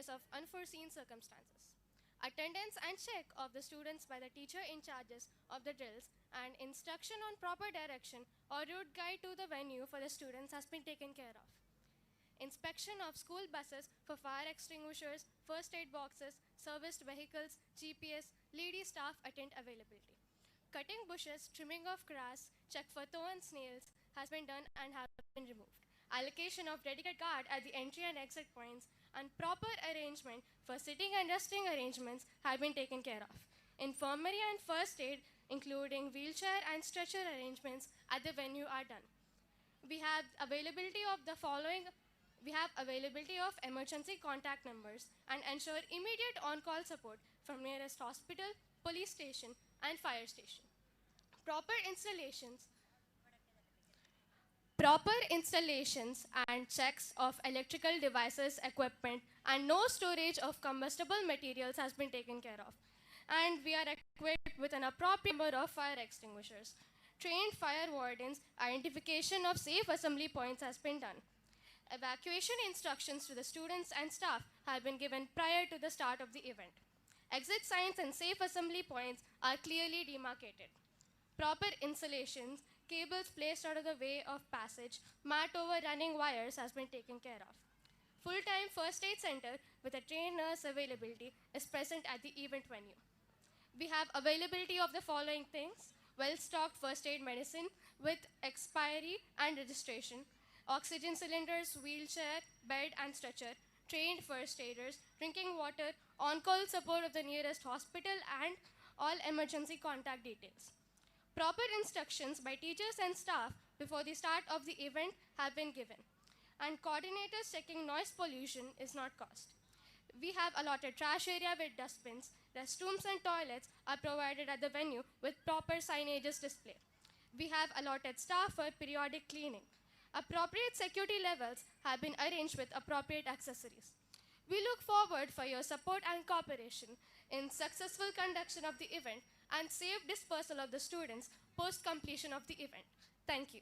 case of unforeseen circumstances. Attendance and check of the students by the teacher in charges of the drills and instruction on proper direction or route guide to the venue for the students has been taken care of. Inspection of school buses for fire extinguishers, first aid boxes, serviced vehicles, GPS, lady staff attend availability. Cutting bushes, trimming of grass, check for thorns, snails has been done and have been removed. Allocation of dedicated guard at the entry and exit points and proper arrangement for sitting and resting arrangements have been taken care of. Infirmary and first aid, including wheelchair and stretcher arrangements at the venue are done. We have availability of the following emergency contact numbers and ensure immediate on-call support from nearest hospital, police station, and fire station. Proper installations and checks of electrical devices, equipment, and no storage of combustible materials has been taken care of. And we are equipped with an appropriate number of fire extinguishers. Trained fire wardens, identification of safe assembly points has been done. Evacuation instructions to the students and staff have been given prior to the start of the event. Exit signs and safe assembly points are clearly demarcated. Proper installations, cables placed out of the way of passage, mat over running wires has been taken care of. Full-time first aid center with a trained nurse availability is present at the event venue. We have availability of the following things: well-stocked first aid medicine with expiry and registration, oxygen cylinders, wheelchair, bed and stretcher, trained first aiders, drinking water, on-call support of the nearest hospital, and all emergency contact details. Proper instructions by teachers and staff before the start of the event have been given, and coordinators checking noise pollution is not caused. We have allotted trash area with dustbins. Restrooms and toilets are provided at the venue with proper signages display. We have allotted staff for periodic cleaning. Appropriate security levels have been arranged with appropriate accessories. We look forward for your support and cooperation in successful conduction of the event and safe dispersal of the students post completion of the event. Thank you.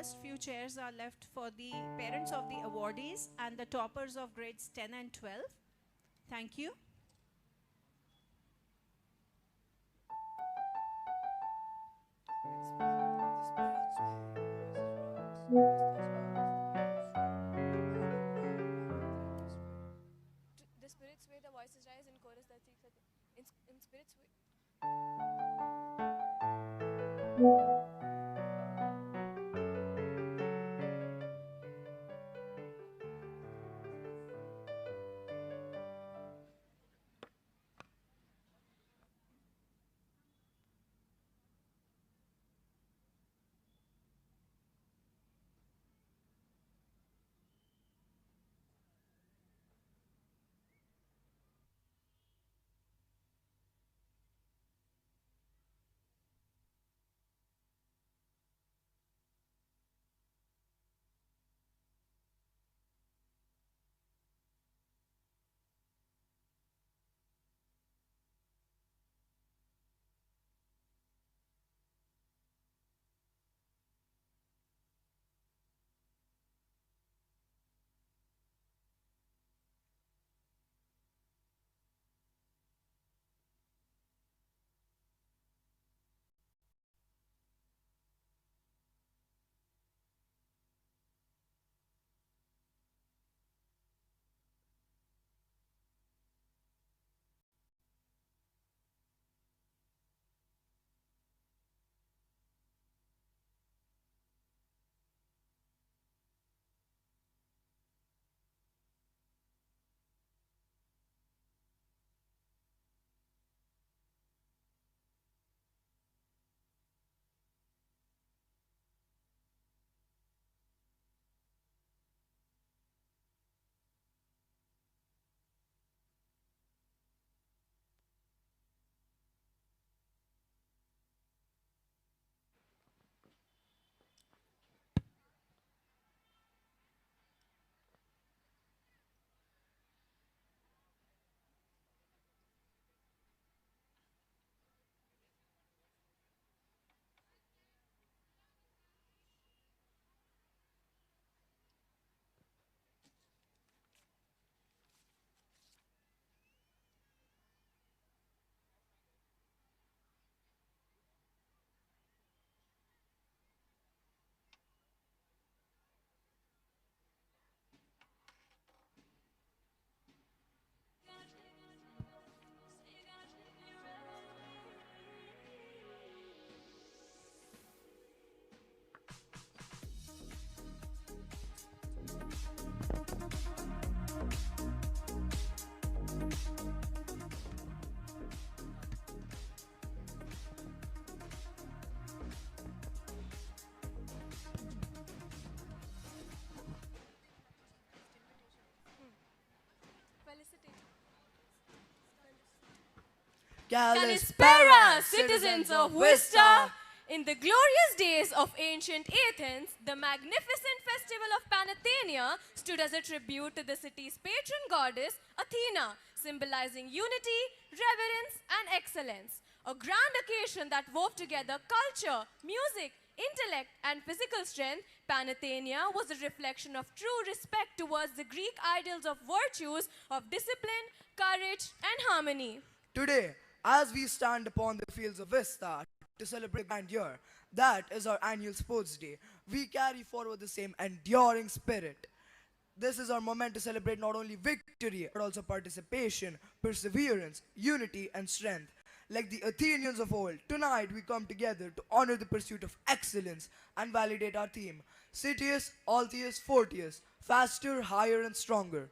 last few chairs are left for the parents of the awardees and the toppers of grades 10 and 12. Thank you. The spirits way, the voices rise in chorus that seeks in spirits way. Kalispera, citizens of Vista! In the glorious days of ancient Athens, the magnificent festival of Panathenaia stood as a tribute to the city's patron goddess, Athena, symbolizing unity, reverence, and excellence. A grand occasion that wove together culture, music, intellect, and physical strength, Panathenaia was a reflection of true respect towards the Greek ideals of virtues of discipline, courage, and harmony. Today, as we stand upon the fields of Vista to celebrate the grand year, that is our annual sports day, we carry forward the same enduring spirit. This is our moment to celebrate not only victory, but also participation, perseverance, unity, and strength. Like the Athenians of old, tonight we come together to honor the pursuit of excellence and validate our theme: Citius, Altius, Fortius, faster, higher, and stronger.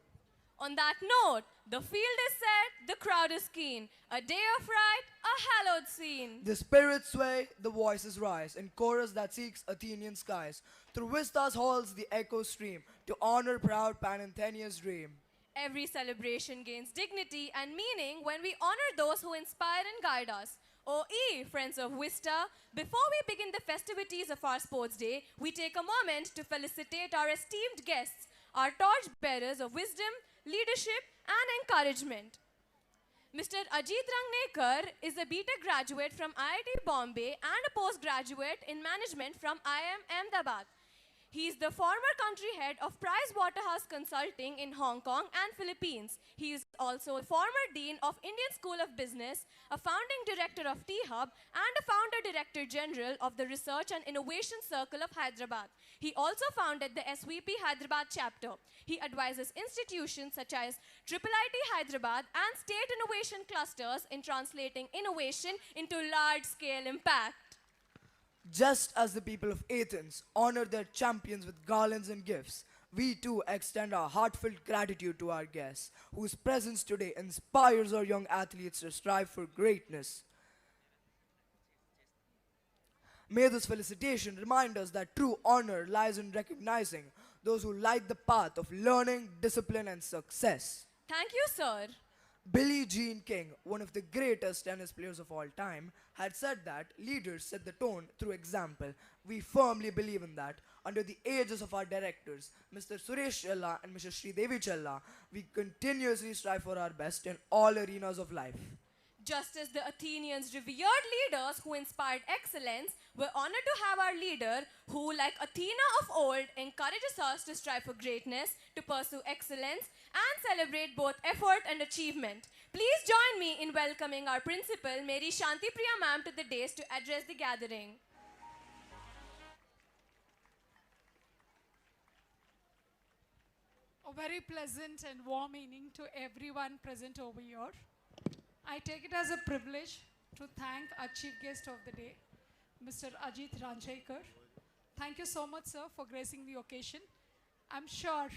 On that note, the field is set, the crowd is keen. A day of rite, a hallowed scene. The spirits sway, the voices rise, in chorus that seeks Athenian skies. Through Vista's halls the echoes stream, to honor proud Panathenaia's dream. Every celebration gains dignity and meaning when we honor those who inspire and guide us. Friends of Vista, before we begin the festivities of our sports day, we take a moment to felicitate our esteemed guests, our torch bearers of wisdom, leadership, and encouragement. Mr. Ajit Rangnekar is a BTech graduate from IIT Bombay and a postgraduate in management from IIM Ahmedabad. He is the former country head of Pricewaterhouse Consulting in Hong Kong and Philippines. He is also a former dean of Indian School of Business, a founding director of T-Hub, and a founder director general of the Research and Innovation Circle of Hyderabad. He also founded the SVP Hyderabad chapter. He advises institutions such as IIIT Hyderabad and state innovation clusters in translating innovation into large-scale impact. Just as the people of Athens honor their champions with garlands and gifts, we too extend our heartfelt gratitude to our guests, whose presence today inspires our young athletes to strive for greatness. May this felicitation remind us that true honor lies in recognizing those who light the path of learning, discipline, and success. Thank you, sir. Billie Jean King, one of the greatest tennis players of all time, had said that leaders set the tone through example. We firmly believe in that. Under the aegis of our directors, Mr. Suresh Challa and Mrs. Sridevi Challa, we continuously strive for our best in all arenas of life. Just as the Athenians revered leaders who inspired excellence, we're honored to have our leader who, like Athena of old, encourages us to strive for greatness, to pursue excellence, and celebrate both effort and achievement. Please join me in welcoming our principal, Mary Shanti Priya ma'am, to the dais to address the gathering. A very pleasant and warm evening to everyone present over here. I take it as a privilege to thank our chief guest of the day, Mr. Ajit Ranjaikar. Thank you so much, sir, for gracing the occasion. I'm sure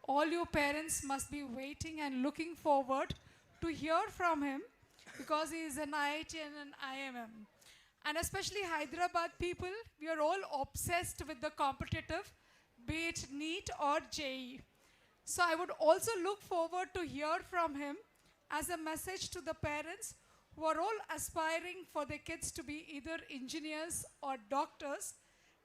all you parents must be waiting and looking forward to hear from him because he is an IIT and an IMM. And especially Hyderabad people, we are all obsessed with the competitive, be it NEET or JEE. So I would also look forward to hear from him as a message to the parents who are all aspiring for their kids to be either engineers or doctors.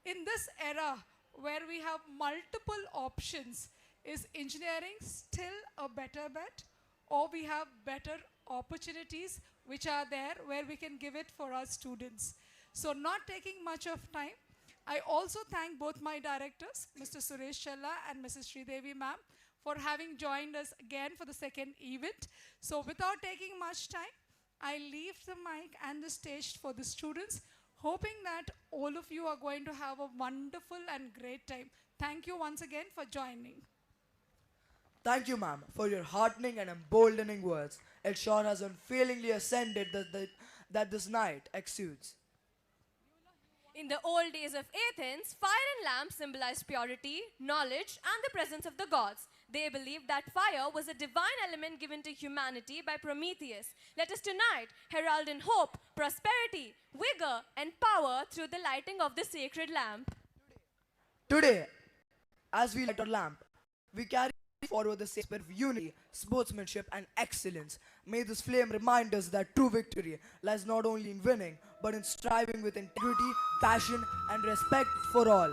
In this era where we have multiple options, is engineering still a better bet, or we have better opportunities which are there where we can give it for our students? So not taking much of time, I also thank both my directors, Mr. Suresh Challa and Mrs. Sridevi ma'am, for having joined us again for the second event. So without taking much time, I leave the mic and the stage for the students, hoping that all of you are going to have a wonderful and great time. Thank you once again for joining. Thank you, ma'am, for your heartening and emboldening words. It sure has unfailingly ascended that this night exudes. In the old days of Athens, fire and lamp symbolized purity, knowledge, and the presence of the gods. They believed that fire was a divine element given to humanity by Prometheus. Let us tonight herald in hope, prosperity, vigor, and power through the lighting of the sacred lamp. Today, as we light our lamp, we carry forward the same spirit of unity, sportsmanship, and excellence. May this flame remind us that true victory lies not only in winning, but in striving with integrity, passion, and respect for all.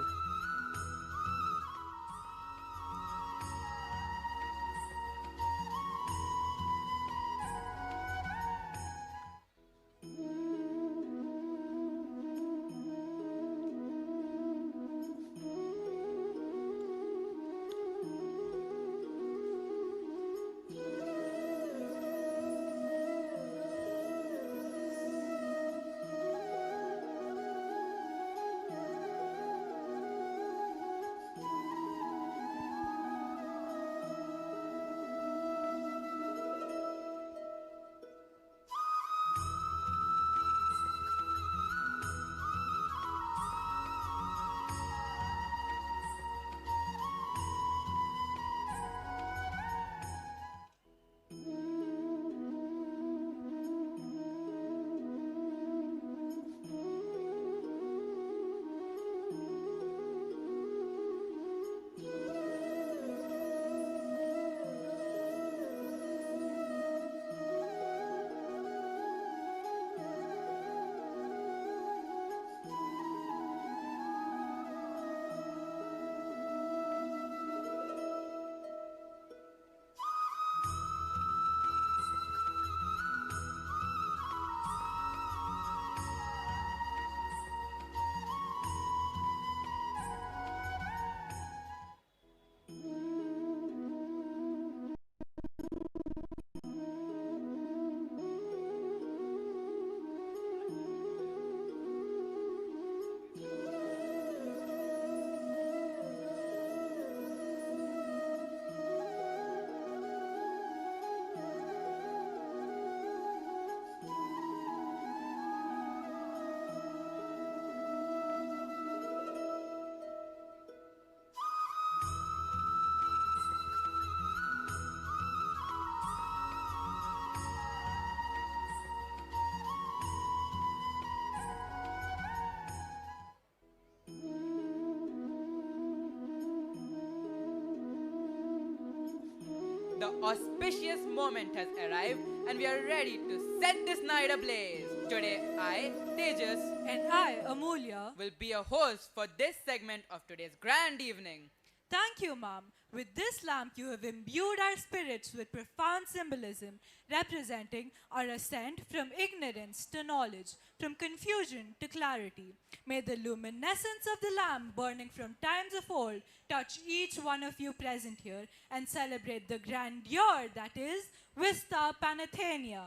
the auspicious moment has arrived and we are ready to set this night ablaze. Today, I, Tejas, And I, Amulya. will be a host for this segment of today's grand evening. Thank you, Mom. With this lamp, you have imbued our spirits with profound symbolism, representing our ascent from ignorance to knowledge, from confusion to clarity. May the luminescence of the lamp burning from times of old touch each one of you present here and celebrate the grandeur that is Vista Panathenaia.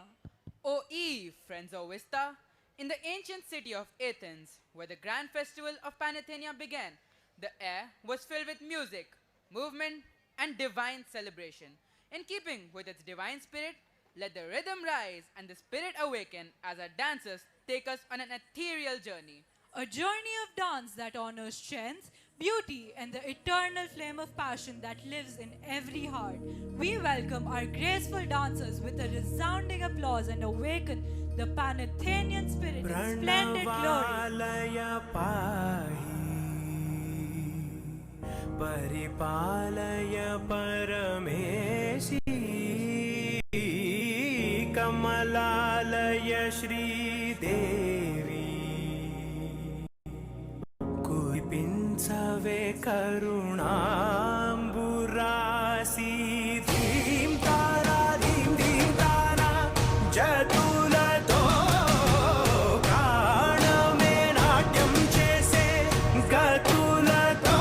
O Eve, friends of Vista, in the ancient city of Athens, where the grand festival of Panathenaia began, the air was filled with music, movement, and divine celebration. In keeping with its divine spirit, let the rhythm rise and the spirit awaken as our dancers take us on an ethereal journey. A journey of dance that honors strength, beauty, and the eternal flame of passion that lives in every heart. We welcome our graceful dancers with a resounding applause and awaken the Panathenian spirit in splendid glory. परिपालय परमेशी Kamalalaya Sridevi कुपिंसवे करुणाम्बुरासी धीं तारा जतुलतो प्राणमे नाट्यं चेसे गतुलतो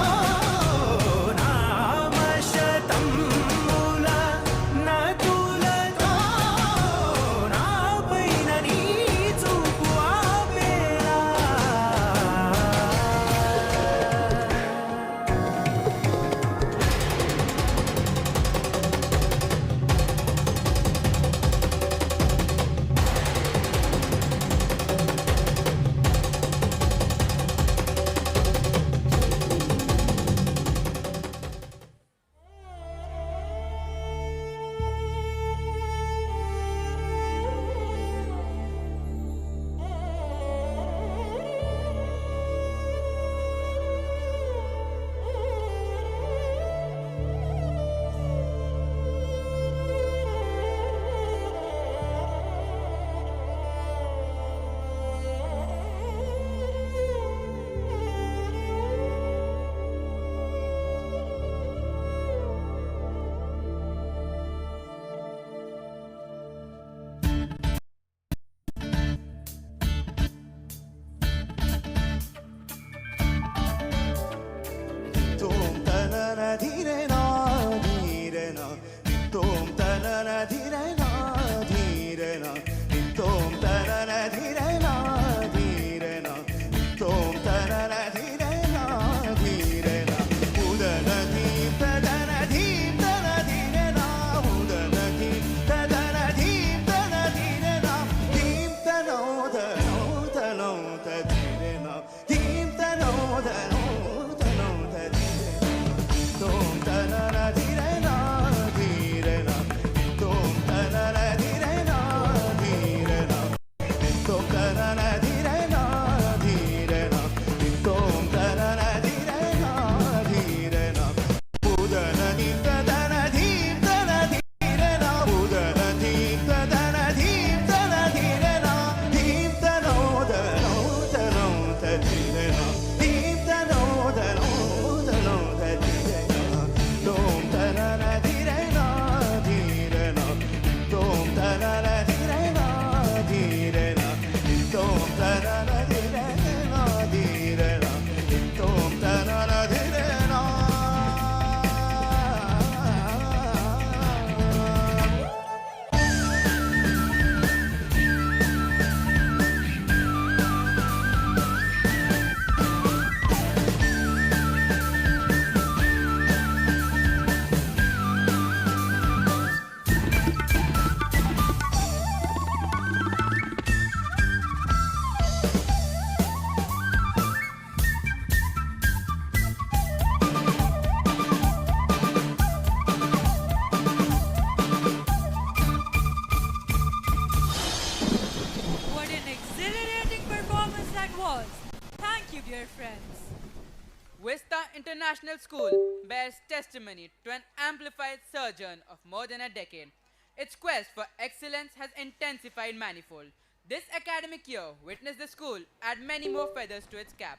International School bears testimony to an amplified sojourn of more than a decade. Its quest for excellence has intensified manifold. This academic year witnessed the school add many more feathers to its cap.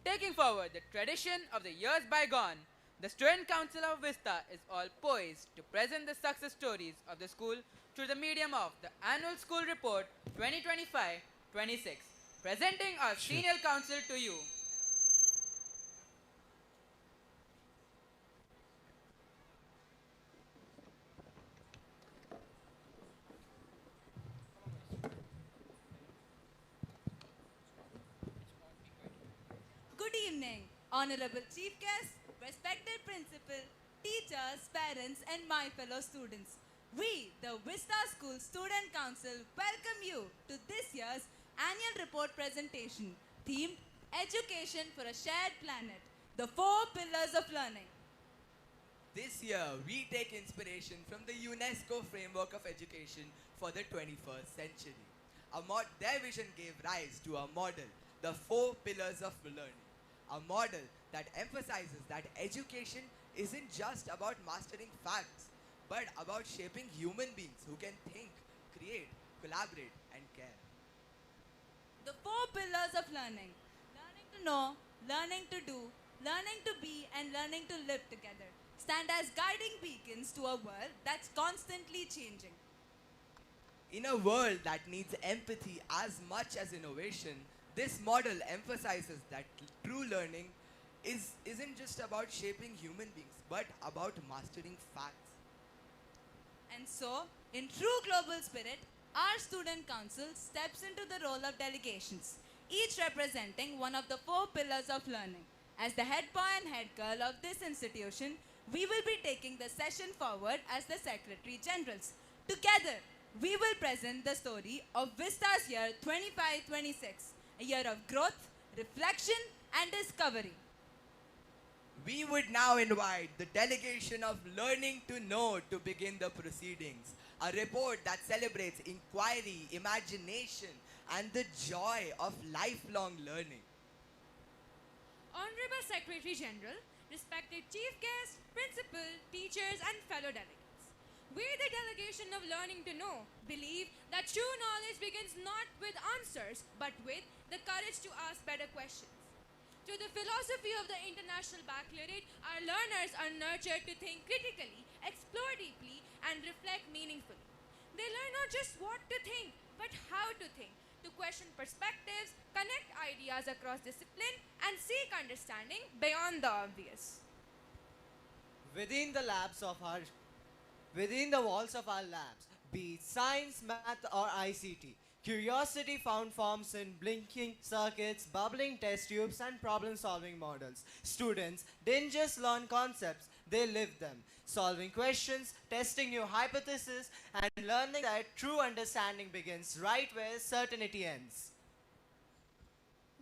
Taking forward the tradition of the years bygone, the Student Council of Vista is all poised to present the success stories of the school through the medium of the Annual School Report 2025-26. Presenting our senior council to you. Good evening, Honorable Chief Guest, respected Principal, teachers, parents, and my fellow students. We, the Vista School Student Council, welcome you to this year's annual report presentation themed Education for a Shared Planet, the 4 Pillars of Learning. This year, we take inspiration from the UNESCO Framework of Education for the 21st century. Their vision gave rise to a model, the 4 Pillars of Learning. A model that emphasizes that education isn't just about mastering facts, but about shaping human beings who can think, create, collaborate, and care. The 4 Pillars of Learning: learning to know, learning to do, learning to be, and learning to live together stand as guiding beacons to a world that's constantly changing. In a world that needs empathy as much as innovation, this model emphasizes that true learning isn't just about shaping human beings, but about mastering facts. And so, in true global spirit, our student council steps into the role of delegations, each representing one of the 4 pillars of learning. As the head boy and head girl of this institution, we will be taking the session forward as the Secretary Generals. Together, we will present the story of Vista's year 25-26, a year of growth, reflection, and discovery. We would now invite the delegation of Learning to Know to begin the proceedings, a report that celebrates inquiry, imagination, and the joy of lifelong learning. Honorable Secretary General, respected Chief Guest, Principal, teachers, and fellow delegates. We, the delegation of Learning to Know, believe that true knowledge begins not with answers, but with the courage to ask better questions. Through the philosophy of the International Baccalaureate, our learners are nurtured to think critically, explore deeply, and reflect meaningfully. They learn not just what to think, but how to think, to question perspectives, connect ideas across discipline, and seek understanding beyond the obvious. Within the walls of our labs, be it science, math, or ICT, curiosity found forms in blinking circuits, bubbling test tubes, and problem-solving models. Students didn't just learn concepts, they lived them, solving questions, testing new hypotheses, and learning that true understanding begins right where certainty ends.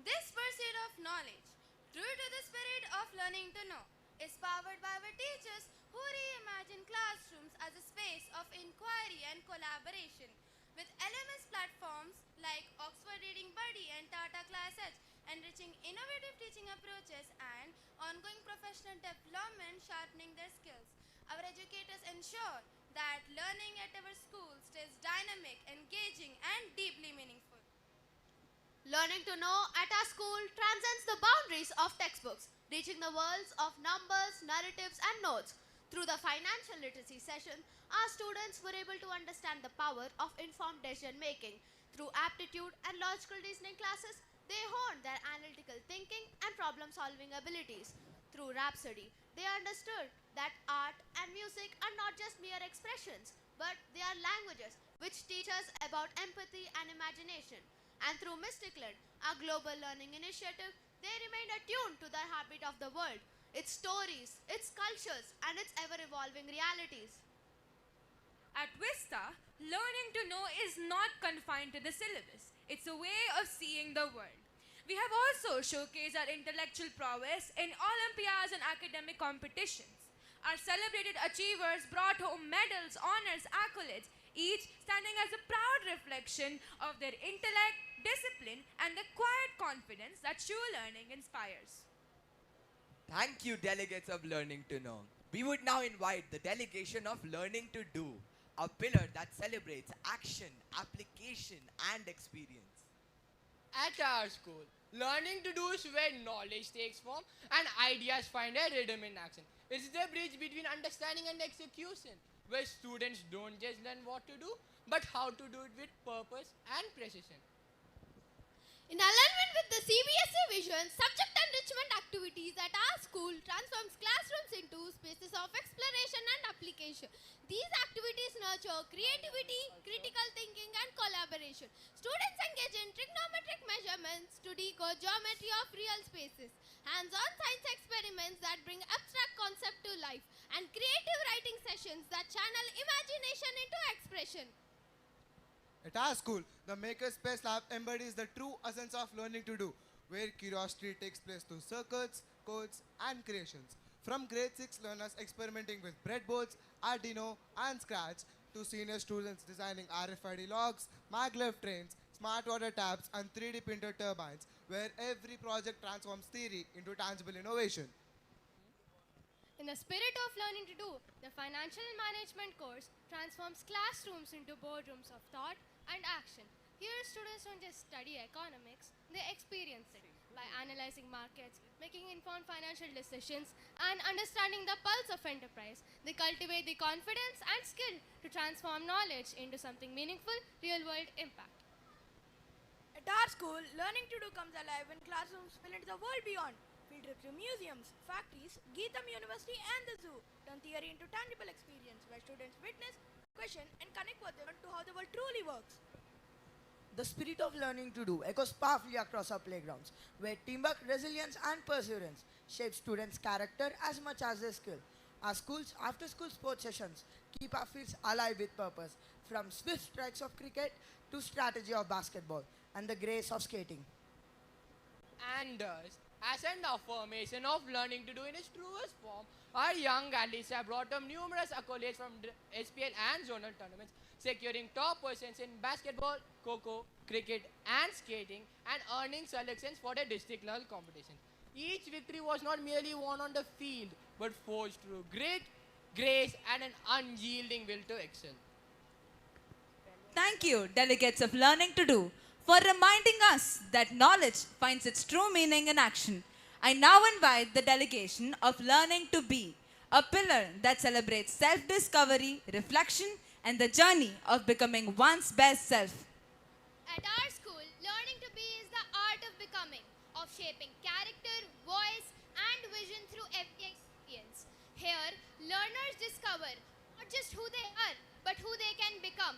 This pursuit of knowledge, true to the spirit of learning to know, is powered by our teachers who reimagine classrooms as a space of inquiry and collaboration. With LMS platforms like Oxford Reading Buddy and Tata ClassEdge enriching innovative teaching approaches and ongoing professional development sharpening their skills, our educators ensure that learning at our school stays dynamic, engaging, and deeply meaningful. Learning to know at our school transcends the boundaries of textbooks, reaching the worlds of numbers, narratives, and notes. Through the financial literacy session, our students were able to understand the power of informed decision making. Through aptitude and logical reasoning classes, they honed their analytical thinking and problem-solving abilities. Through Rhapsody, they understood that art and music are not just mere expressions, but they are languages which teach us about empathy and imagination. And through Mysticland, our global learning initiative, they remained attuned to the heartbeat of the world, its stories, its cultures, and its ever-evolving realities. At Vista, learning to know is not confined to the syllabus. It's a way of seeing the world. We have also showcased our intellectual prowess in Olympiads and academic competitions. Our celebrated achievers brought home medals, honors, accolades, each standing as a proud reflection of their intellect, discipline, and the quiet confidence that true learning inspires. Thank you, delegates of Learning to Know. We would now invite the delegation of Learning to Do, a pillar that celebrates action, application, and experience. At our school, learning to do is where knowledge takes form and ideas find a rhythm in action. It's the bridge between understanding and execution, where students don't just learn what to do, but how to do it with purpose and precision. In alignment with the CBSE vision, subject enrichment activities at our school transforms classrooms into spaces of exploration and application. These activities nurture creativity, critical thinking and collaboration. Students engage in trigonometric measurements to decode geometry of real spaces, hands-on science experiments that bring abstract concept to life, and creative writing sessions that channel imagination into expression. At our school, the Makerspace Lab embodies the true essence of learning to do, where curiosity takes place through circuits, codes, and creations. From grade 6 learners experimenting with breadboards, Arduino, and Scratch, to senior students designing RFID logs, maglev trains, smart water taps, and 3D printed turbines, where every project transforms theory into tangible innovation. In the spirit of learning to do, the financial management course transforms classrooms into boardrooms of thought and action. Here, students don't just study economics, they experience it by analyzing markets, making informed financial decisions, and understanding the pulse of enterprise. They cultivate the confidence and skill to transform knowledge into something meaningful, real-world impact. At our school, learning to do comes alive when classrooms spill into the world beyond. Field trips to museums, factories, Geetham University and the zoo turn theory into tangible experience where students witness, question and connect with them to how the world truly works. The spirit of learning to do echoes powerfully across our playgrounds, where teamwork, resilience, and perseverance shape students' character as much as their skill. Our schools' after-school sports sessions keep our fields alive with purpose, from swift strikes of cricket to strategy of basketball and the grace of skating. And thus, as an affirmation of learning to do in its truest form, our young athletes have brought up numerous accolades from SPL and zonal tournaments, securing top positions in basketball, kho-kho, cricket and skating, and earning selections for the district level competition. Each victory was not merely won on the field, but forged through grit, grace and an unyielding will to excel. Thank you, delegates of Learning to Do, for reminding us that knowledge finds its true meaning in action. I now invite the delegation of Learning to Be, a pillar that celebrates self-discovery, reflection, and the journey of becoming one's best self. At our school, learning to be is the art of becoming, of shaping character, voice, and vision through every experience. Here, learners discover not just who they are, but who they can become.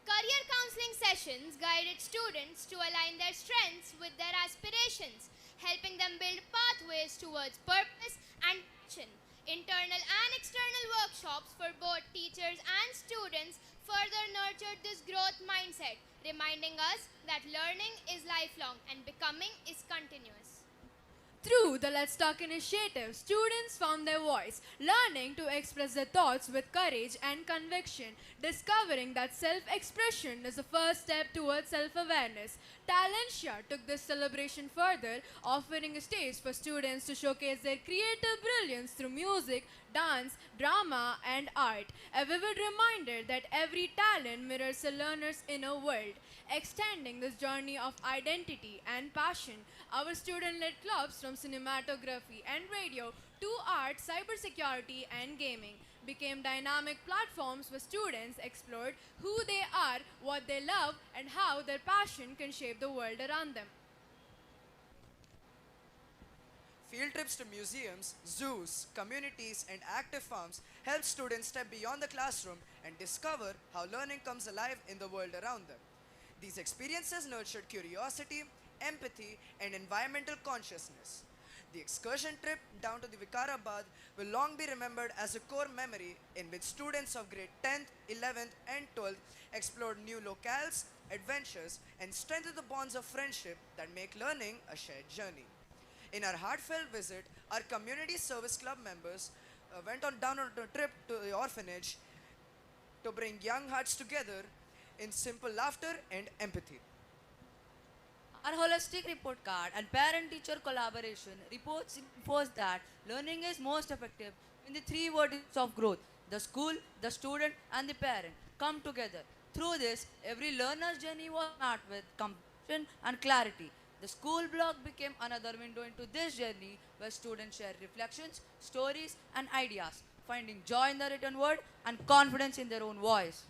Career counseling sessions guided students to align their strengths with their aspirations, helping them build pathways towards purpose and passion. Internal and external workshops for both teachers and students further nurtured this growth mindset, reminding us that learning is lifelong and becoming is continuous. Through the Let's Talk initiative, students found their voice, learning to express their thoughts with courage and conviction, discovering that self-expression is the first step towards self-awareness. Talentia took this celebration further, offering a stage for students to showcase their creative brilliance through music, dance, drama, and art. A vivid reminder that every talent mirrors a learner's inner world. Extending this journey of identity and passion, our student-led clubs from cinematography and radio to art, cybersecurity, and gaming became dynamic platforms where students explored who they are, what they love, and how their passion can shape the world around them. Field trips to museums, zoos, communities, and active farms help students step beyond the classroom and discover how learning comes alive in the world around them. These experiences nurtured curiosity, empathy, and environmental consciousness. The excursion trip down to the Vikarabad will long be remembered as a core memory in which students of grade 10th, 11th, and 12th explored new locales, adventures, and strengthened the bonds of friendship that make learning a shared journey. In our heartfelt visit, our community service club members went down on a trip to the orphanage to bring young hearts together in simple laughter and empathy. Our holistic report card and parent-teacher collaboration reports reinforce that learning is most effective when the three verticals of growth, the school, the student, and the parent, come together. Through this, every learner's journey was marked with compassion and clarity. The school block became another window into this journey where students share reflections, stories, and ideas, finding joy in the written word and confidence in their own voice.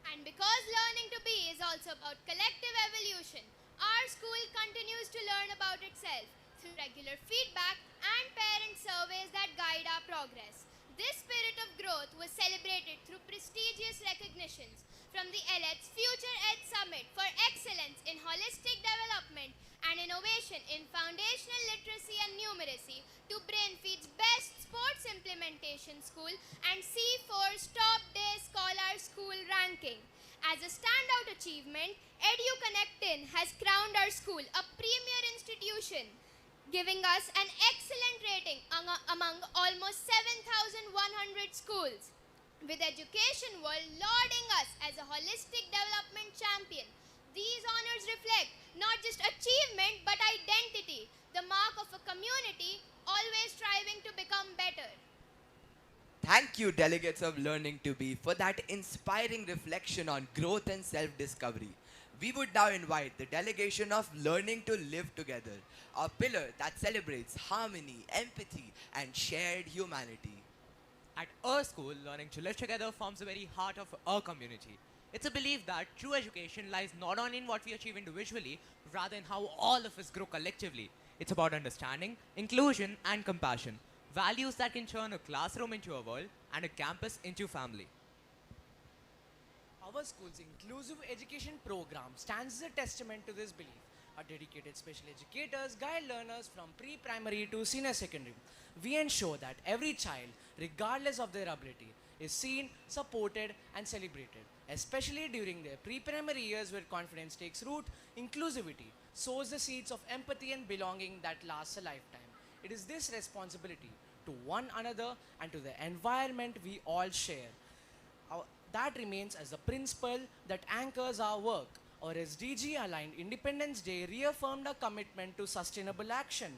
And because learning to be is also about collective evolution, our school continues to learn about itself through regular feedback and parent surveys that guide our progress. This spirit of growth was celebrated through prestigious recognitions from the ELET's Future Ed Summit for excellence in holistic development and innovation in foundational literacy and numeracy to Brainfeed's Best Sports Implementation School and C4's Top Day Scholar School ranking. As a standout achievement, EduConnectin has crowned our school a premier institution, giving us an excellent rating among almost 7,100 schools, with Education World lauding us as a holistic development champion. These honors reflect not just achievement but identity, the mark of a community always striving to become better. Thank you, delegates of Learning to Be, for that inspiring reflection on growth and self-discovery. We would now invite the delegation of Learning to Live Together, a pillar that celebrates harmony, empathy, and shared humanity. At our school, learning to live together forms the very heart of our community. It's a belief that true education lies not only in what we achieve individually, rather in how all of us grow collectively. It's about understanding, inclusion, and compassion, values that can turn a classroom into a world and a campus into family. Our school's inclusive education program stands as a testament to this belief. Our dedicated special educators guide learners from pre-primary to senior secondary. We ensure that every child, regardless of their ability, is seen, supported, and celebrated. Especially during their pre-primary years where confidence takes root, inclusivity sows the seeds of empathy and belonging that lasts a lifetime. It is this responsibility to one another and to the environment we all share that remains as the principle that anchors our work. Our SDG-aligned Independence Day reaffirmed our commitment to sustainable action.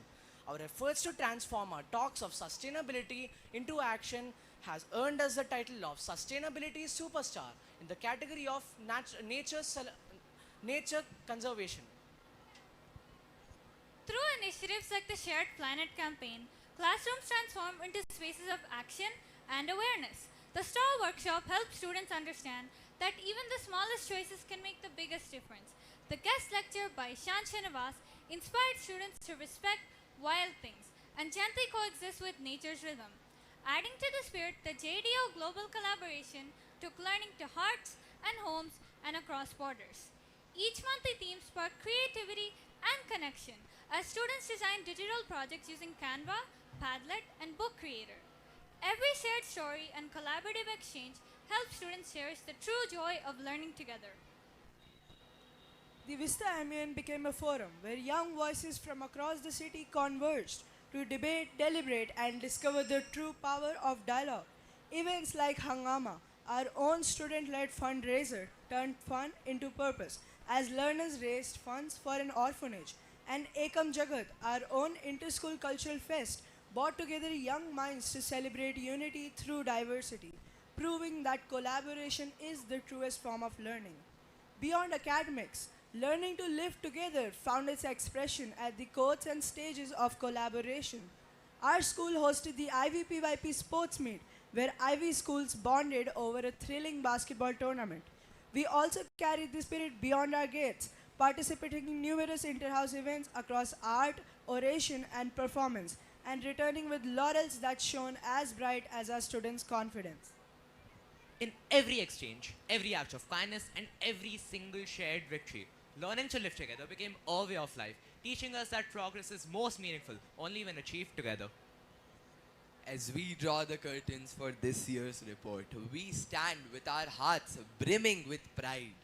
Our efforts to transform our talks of sustainability into action has earned us the title of Sustainability Superstar in the category of nature conservation. Through initiatives like the Shared Planet campaign, classrooms transform into spaces of action and awareness. The STAR workshop helps students understand that even the smallest choices can make the biggest difference. The guest lecture by Shan Srinivas inspired students to respect wild things and gently coexist with nature's rhythm. Adding to the spirit, the JDO Global Collaboration took learning to hearts and homes and across borders. Each monthly theme sparked creativity and connection as students designed digital projects using Canva, Padlet, and Book Creator. Every shared story and collaborative exchange helps students cherish the true joy of learning together. The Vistains became a forum where young voices from across the city converged to debate, deliberate, and discover the true power of dialogue. Events like Hangama, our own student-led fundraiser, turned fun into purpose as learners raised funds for an orphanage, and Ekam Jagat, our own inter-school cultural fest, brought together young minds to celebrate unity through diversity, proving that collaboration is the truest form of learning. Beyond academics, learning to live together found its expression at the courts and stages of collaboration. Our school hosted the IVPYP Sports Meet, where Ivy schools bonded over a thrilling basketball tournament. We also carried the spirit beyond our gates, participating in numerous inter-house events across art, oration, and performance, and returning with laurels that shone as bright as our students' confidence. In every exchange, every act of kindness, and every single shared victory, learning to live together became our way of life, teaching us that progress is most meaningful only when achieved together. As we draw the curtains for this year's report, we stand with our hearts brimming with pride.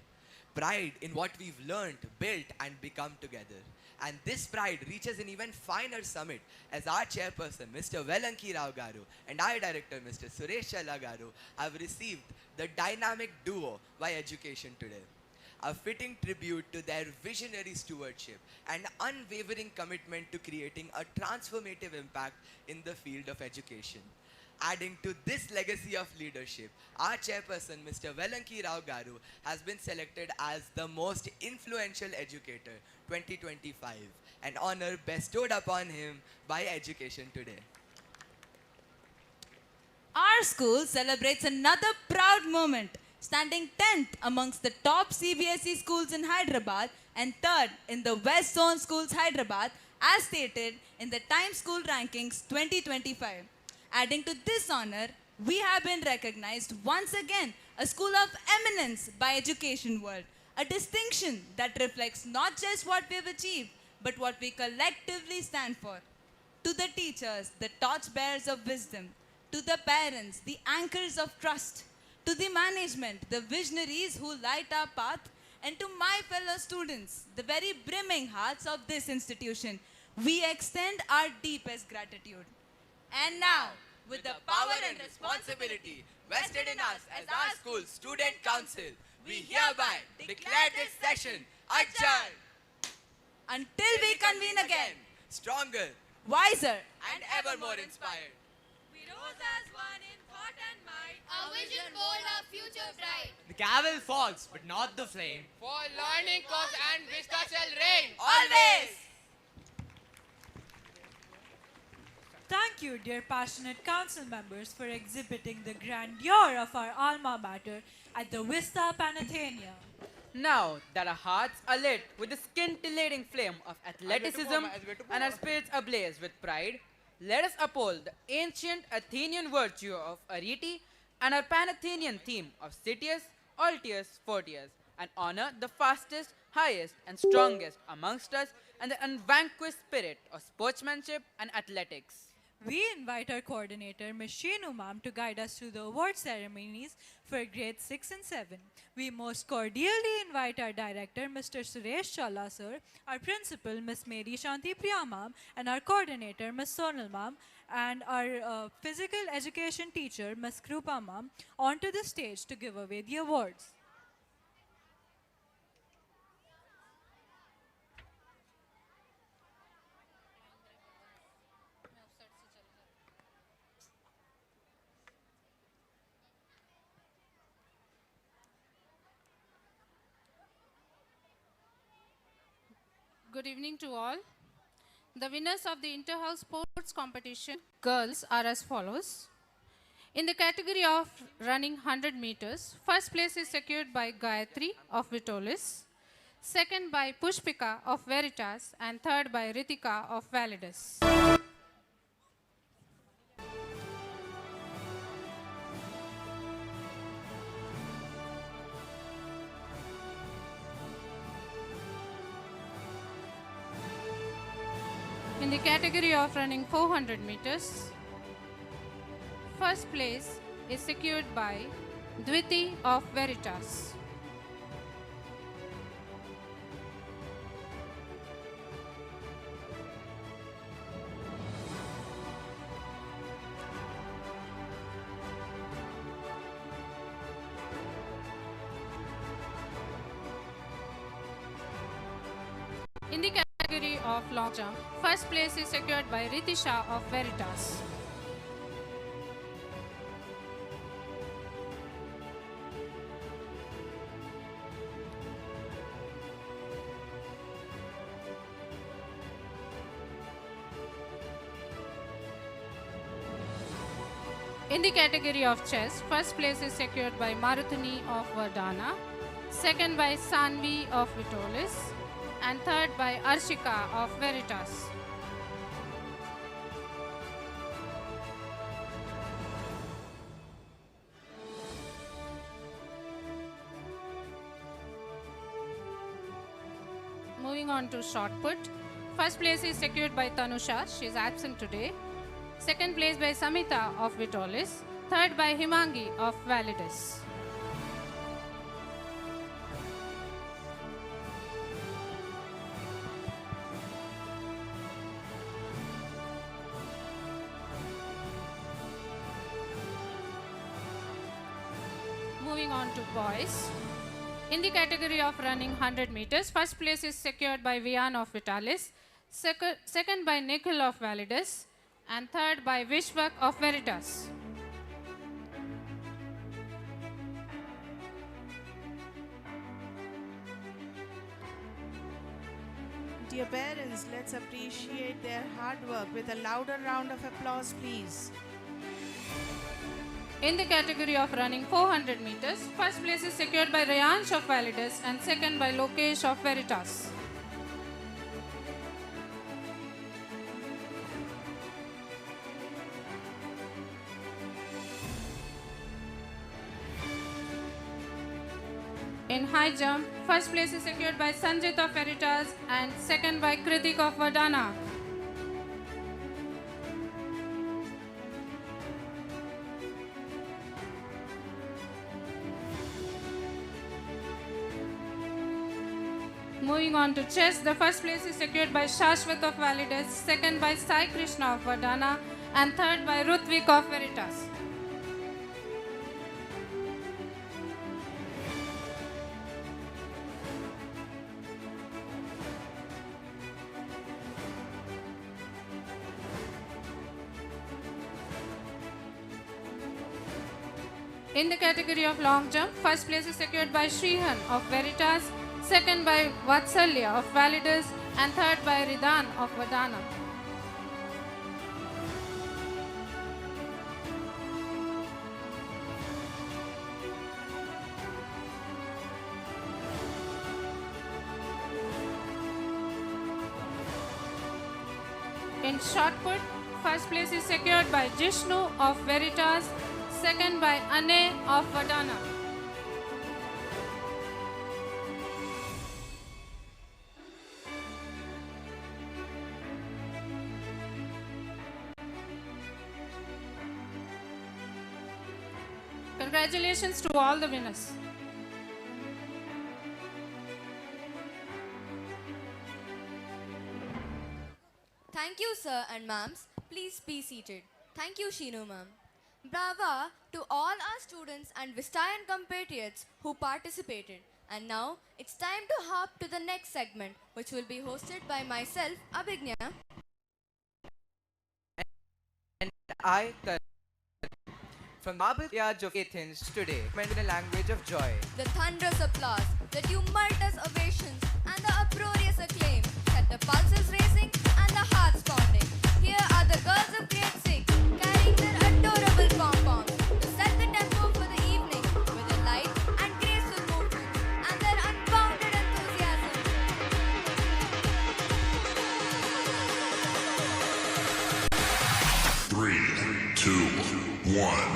Pride in what we've learned, built, and become together. And this pride reaches an even finer summit as our chairperson, Mr. Velanki Rao Garu, and our director, Mr. Suresh Challa Garu, have received the dynamic duo by education today. a fitting tribute to their visionary stewardship and unwavering commitment to creating a transformative impact in the field of education. Adding to this legacy of leadership, our chairperson, Mr. Velanki Rao Garu, has been selected as the most influential educator 2025, an honor bestowed upon him by Education Today. Our school celebrates another proud moment, standing 10th amongst the top CBSE schools in Hyderabad and 3rd in the West Zone Schools Hyderabad as stated in the Times School Rankings 2025. Adding to this honor, we have been recognized once again a school of eminence by Education World, a distinction that reflects not just what we've achieved, but what we collectively stand for. To the teachers, the torchbearers of wisdom, to the parents, the anchors of trust, to the management, the visionaries who light our path, and to my fellow students, the very brimming hearts of this institution, we extend our deepest gratitude. And now, With the power and responsibility vested in us as our school's student council, we hereby declare this session adjourned. Until we convene again, Stronger wiser, and ever more inspired. We rose as one in thought and might. Our vision bold, our future bright. The gavel falls, but not the flame. For learning cause and vista shall reign. Always! Thank you, dear passionate council members, for exhibiting the grandeur of our alma mater at the Vista Panathenaia. Now that our hearts are lit with the scintillating flame of athleticism and our spirits ablaze with pride, let us uphold the ancient Athenian virtue of arete and our Panathenian theme of Citius, Altius, Fortius, and honor the fastest, highest, and strongest amongst us and the unvanquished spirit of sportsmanship and athletics. We invite our coordinator, Ms. Sheenu Ma'am, to guide us through the award ceremonies for grades 6 and 7. We most cordially invite our director, Mr. Suresh Challa, sir, our principal, Ms. Mary Shanti Priya Ma'am, and our coordinator, Ms. Sonal Ma'am, and our physical education teacher, Ms. Krupa Ma'am, onto the stage to give away the awards. Good evening to all. The winners of the Inter-House Sports Competition girls are as follows. In the category of running 100 meters, first place is secured by Gayatri of Vitolis, second by Pushpika of Veritas, and third by Ritika of Validus. In the category of running 400 meters, first place is secured by Dviti of Veritas. In the category of long jump, first place is secured by Ritisha of Veritas. In the category of chess, first place is secured by Maruthini of Vardhana, second by Sanvi of Vitolis, and third by Arshika of Veritas. Moving on to shot put. First place is secured by Tanusha, she is absent today. Second place by Samita of Vitolis. Third by Himangi of Validus. Moving on to boys. In the category of running 100 meters, first place is secured by Vian of Vitalis, second by Nikhil of Validus, and third by Vishwak of Veritas. Dear parents, let's appreciate their hard work with a louder round of applause, please. In the category of running 400 meters, first place is secured by Rayansh of Validus and second by Lokesh of Veritas. In high jump, first place is secured by Sanjit of Veritas and second by Kritik of Vadana. Moving on to chess, the first place is secured by Shashwat of Validus, second by Sai Krishna of Vadana, and third by Rutvik of Veritas. In the category of long jump, first place is secured by Shrihan of Veritas, second by Vatsalya of Validus, and third by Ridan of Vadana. In shot put, first place is secured by Jishnu of Veritas, second by Ane of Vadana. Congratulations to all the winners. Thank you, sir and ma'ams. Please be seated. Thank you, Sheenu ma'am. Brava to all our students and Vistains compatriots who participated. And now, it's time to hop to the next segment, which will be hosted by myself, Abhignya. And I, from the marble yards of Athens today, meant in a language of joy. The thunderous applause, the tumultuous ovations, and the uproarious acclaim set the pulses racing and the hearts pounding. Here are the girls of grade 6, carrying their adorable pom-poms to set the tempo for the evening with a light and graceful movement and their unbounded enthusiasm. Three, two, one.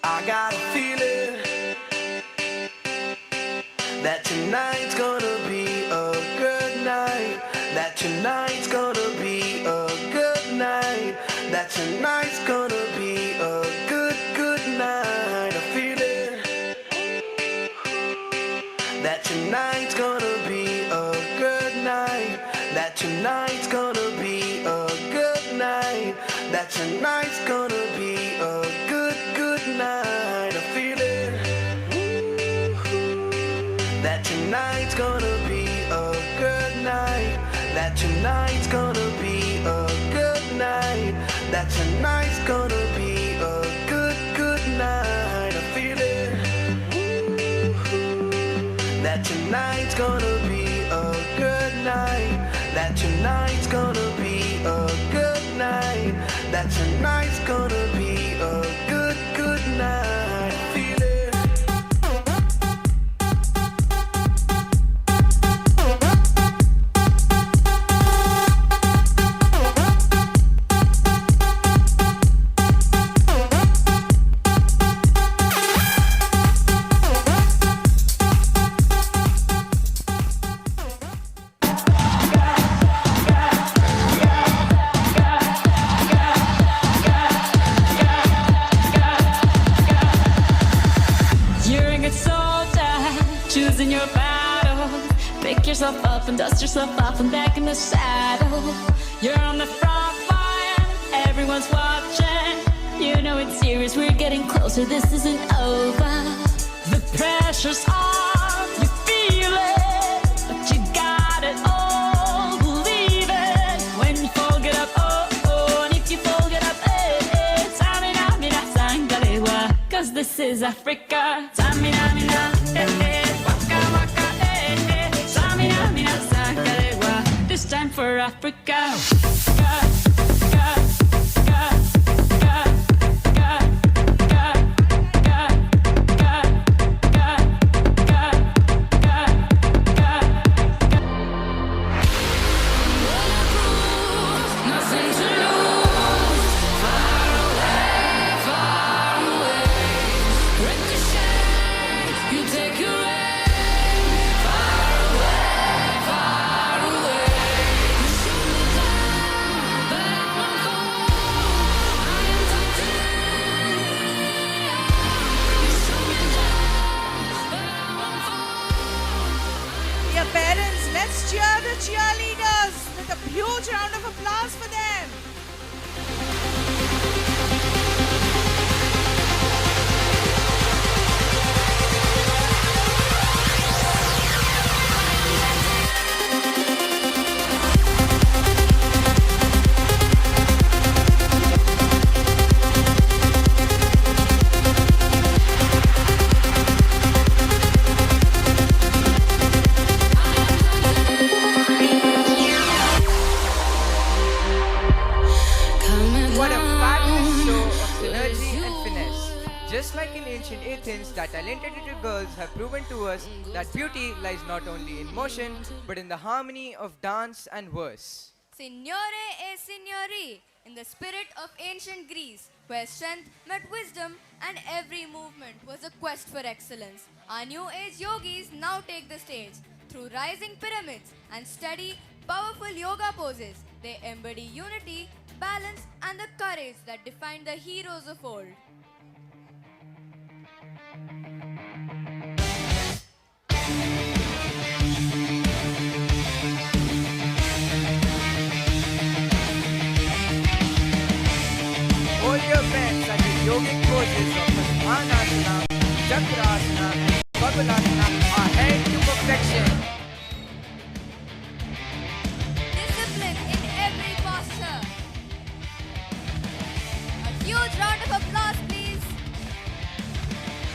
I got a feeling that tonight's gonna be a good night. That tonight's gonna be a good night. That tonight's gonna be a good night. A feeling that tonight's gonna be a good night. That tonight's gonna be a good night. That tonight's gonna be a good night. A feeling that tonight's gonna be a good night. That tonight's gonna be a good night. That tonight's gonna be a good night. A feeling that tonight's gonna be a good night. That tonight's gonna be a good night. That tonight's gonna be a good night. Feeling yourself up and dust yourself off and back in the saddle. You're on the front line, everyone's watching. You know it's serious, we're getting closer, this isn't over. The pressure's on, you feel it, but you got it all, believe it. When you fall, get up, oh, oh, and if you fall, get up, eh, eh. Tamina, mina, sangalewa, cause this is Africa. Tamina, mina, eh, eh, waka, waka, eh, eh. Tamina, mina, sangalewa, this time for Africa. Dear parents, let's cheer the cheerleaders with a huge round of applause for them. What a fabulous show of synergy and finesse. Just like in ancient Athens, that talented little girls have proven to us that beauty lies not only in motion, but in the harmony of dance and verse. Signore e signori, in the spirit of ancient Greece, where strength met wisdom and every movement was a quest for excellence. Our new age yogis now take the stage. Through rising pyramids and steady, powerful yoga poses, they embody unity, balance, and the courage that defined the heroes of old. Hold your breath as the yogic poses of Panathenaia, Chakrasana, and Bagalasana are held to perfection. Discipline in every posture. A huge round of applause, please.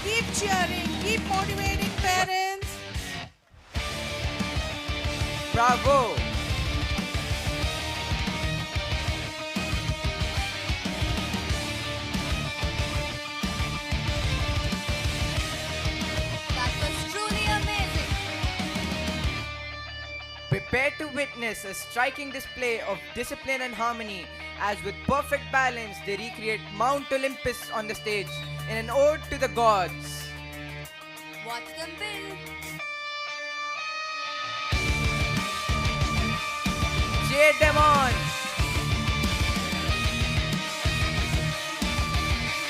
Keep cheering, keep motivating parents. Bravo! That was truly amazing. Prepare to witness a striking display of discipline and harmony as with perfect balance they recreate Mount Olympus on the stage in an ode to the gods. Watch them build. Cheer them on!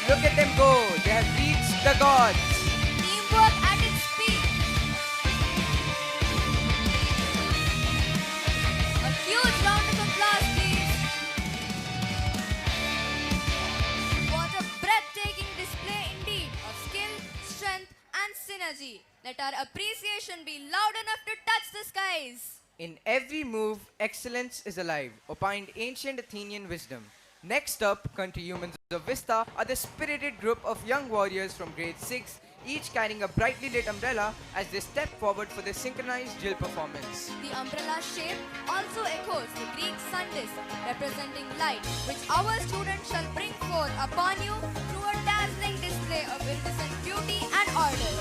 Look at them go, they have reached the gods. Teamwork at its peak. A huge round of applause, please. What a breathtaking display indeed of skill, strength, and synergy. Let our appreciation be loud enough to touch the skies. In every move, excellence is alive, opined ancient Athenian wisdom. Next up, country humans of Vista are the spirited group of young warriors from grade 6, each carrying a brightly lit umbrella as they step forward for their synchronized drill performance. The umbrella shape also echoes the Greek sun disk, representing light, which our students shall bring forth upon you through a dazzling display of iridescent beauty and order.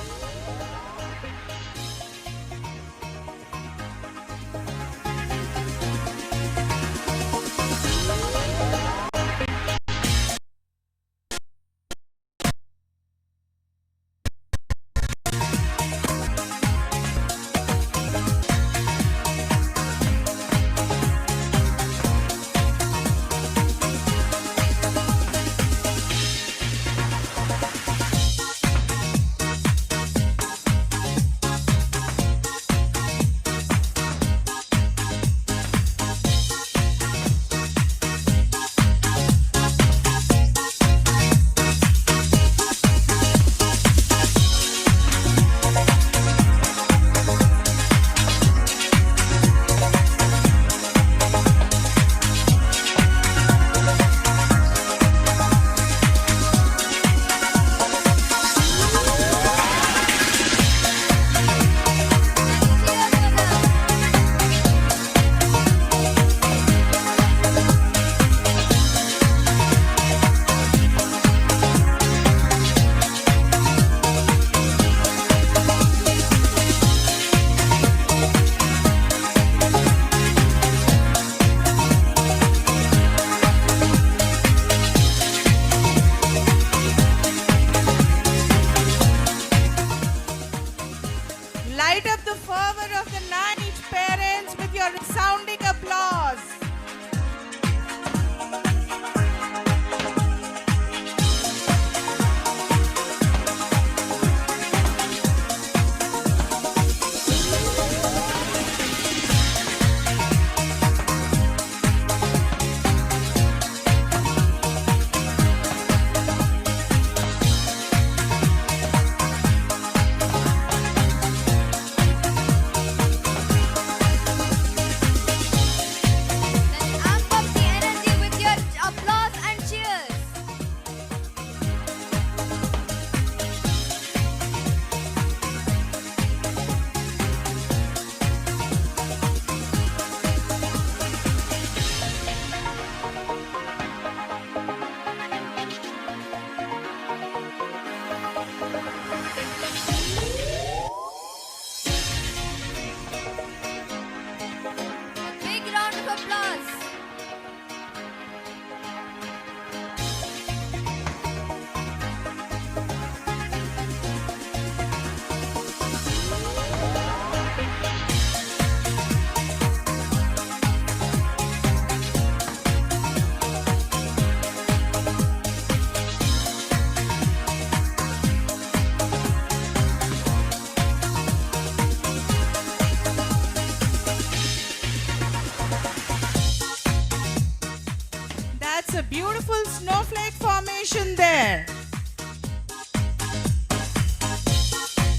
a beautiful snowflake formation there.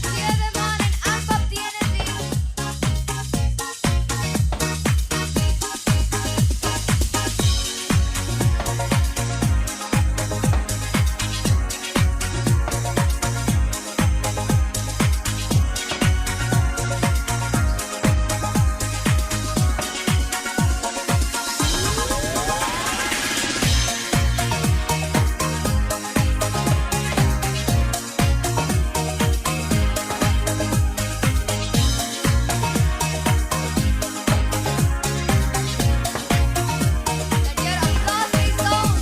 Cheer them on and amp up the energy. Let your applause resound.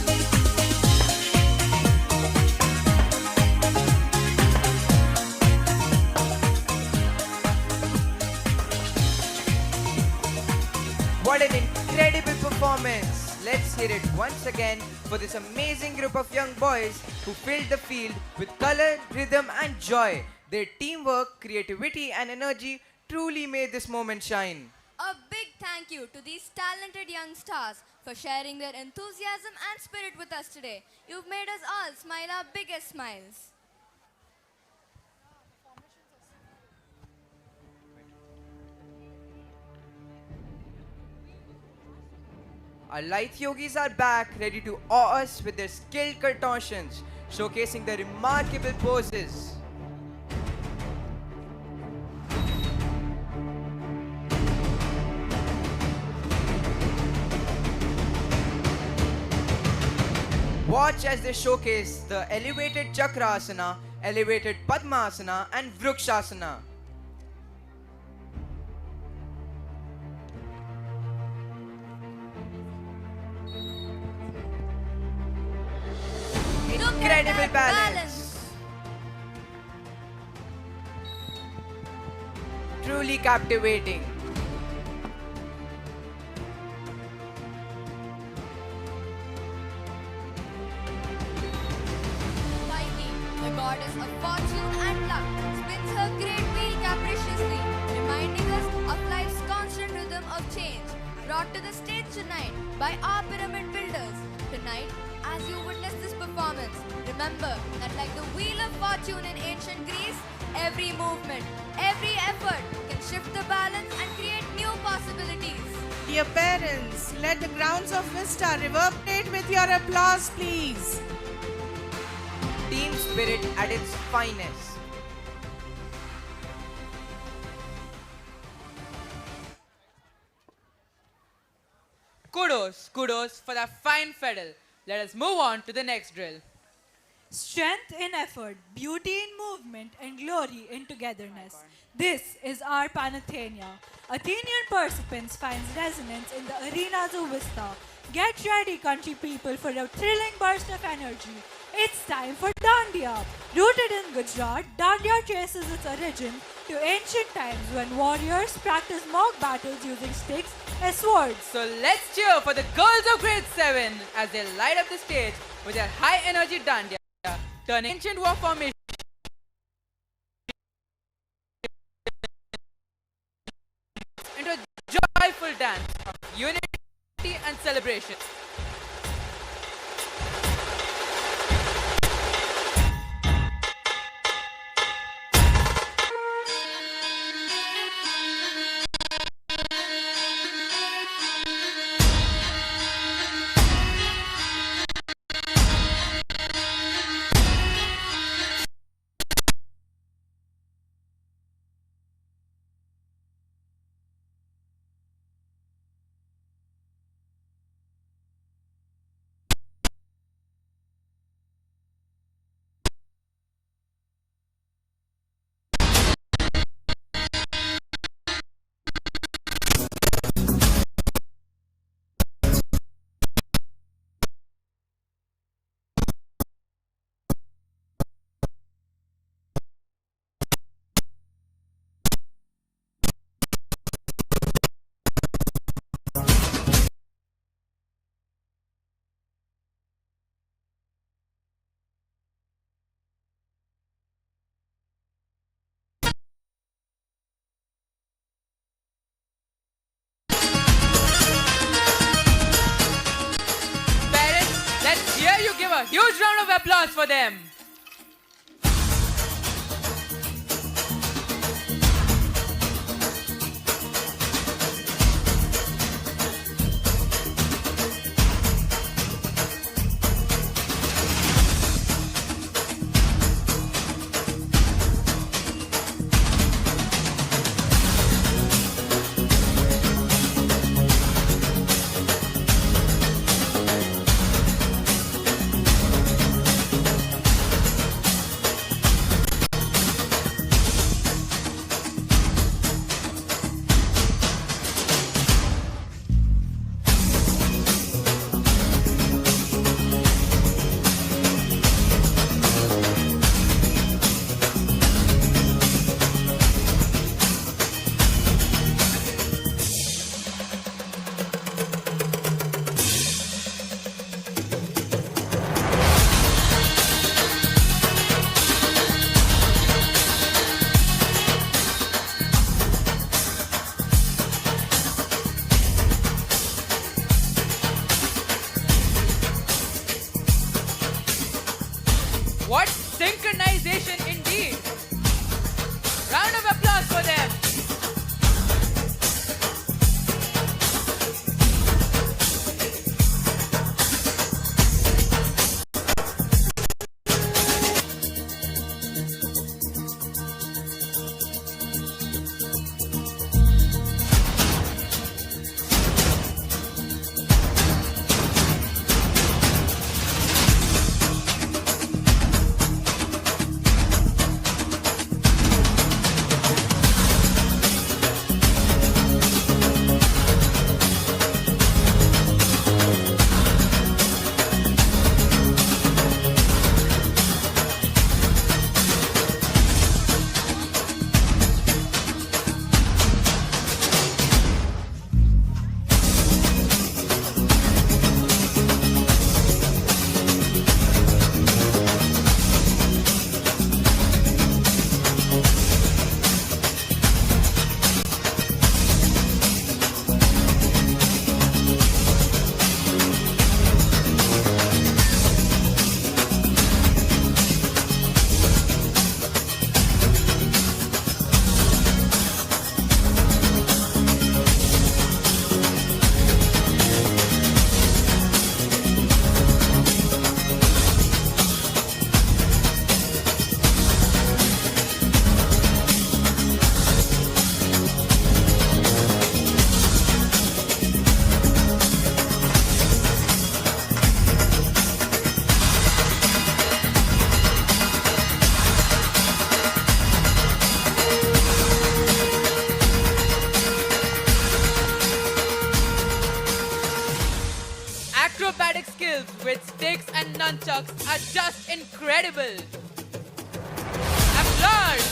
What an incredible performance! Let's hear it once again for this amazing group of young boys who filled the field with color, rhythm, and joy. Their teamwork, creativity, and energy truly made this moment shine. A big thank you to these talented young stars for sharing their enthusiasm and spirit with us today. You've made us all smile our biggest smiles. Our light yogis are back, ready to awe us with their skilled contortions, showcasing their remarkable poses. Watch as they showcase the elevated Chakrasana, elevated Padmasana, and Vrukshasana. Incredible balance. Truly captivating. Psyche, the goddess of fortune and luck, spins her great wheel capriciously, reminding us of life's constant rhythm of change. Brought to the stage tonight by our pyramid builders. Tonight, as you witness this performance, remember that like the wheel of fortune in ancient Greece, every movement, every effort can shift the balance and create new possibilities. Dear parents, let the grounds of Vista reverberate with your applause, please. Team spirit at its finest. Kudos for that fine fiddle. Let us move on to the next drill. Strength in effort, beauty in movement, and glory in togetherness. This is our Panathenaia. Athenian participants finds resonance in the arenas of Vista. Get ready, country people, for a thrilling burst of energy. It's time for Dandiya. Rooted in Gujarat, Dandiya traces its origin to ancient times when warriors practiced mock battles using sticks as swords. So let's cheer for the girls of grade 7 as they light up the stage with their high energy dandiya, turning ancient war formation into a joyful dance of unity and celebration. Huge round of applause for them. What synchronization indeed! Round of applause for them. Acrobatic skills with sticks and nunchucks are just incredible. Applause!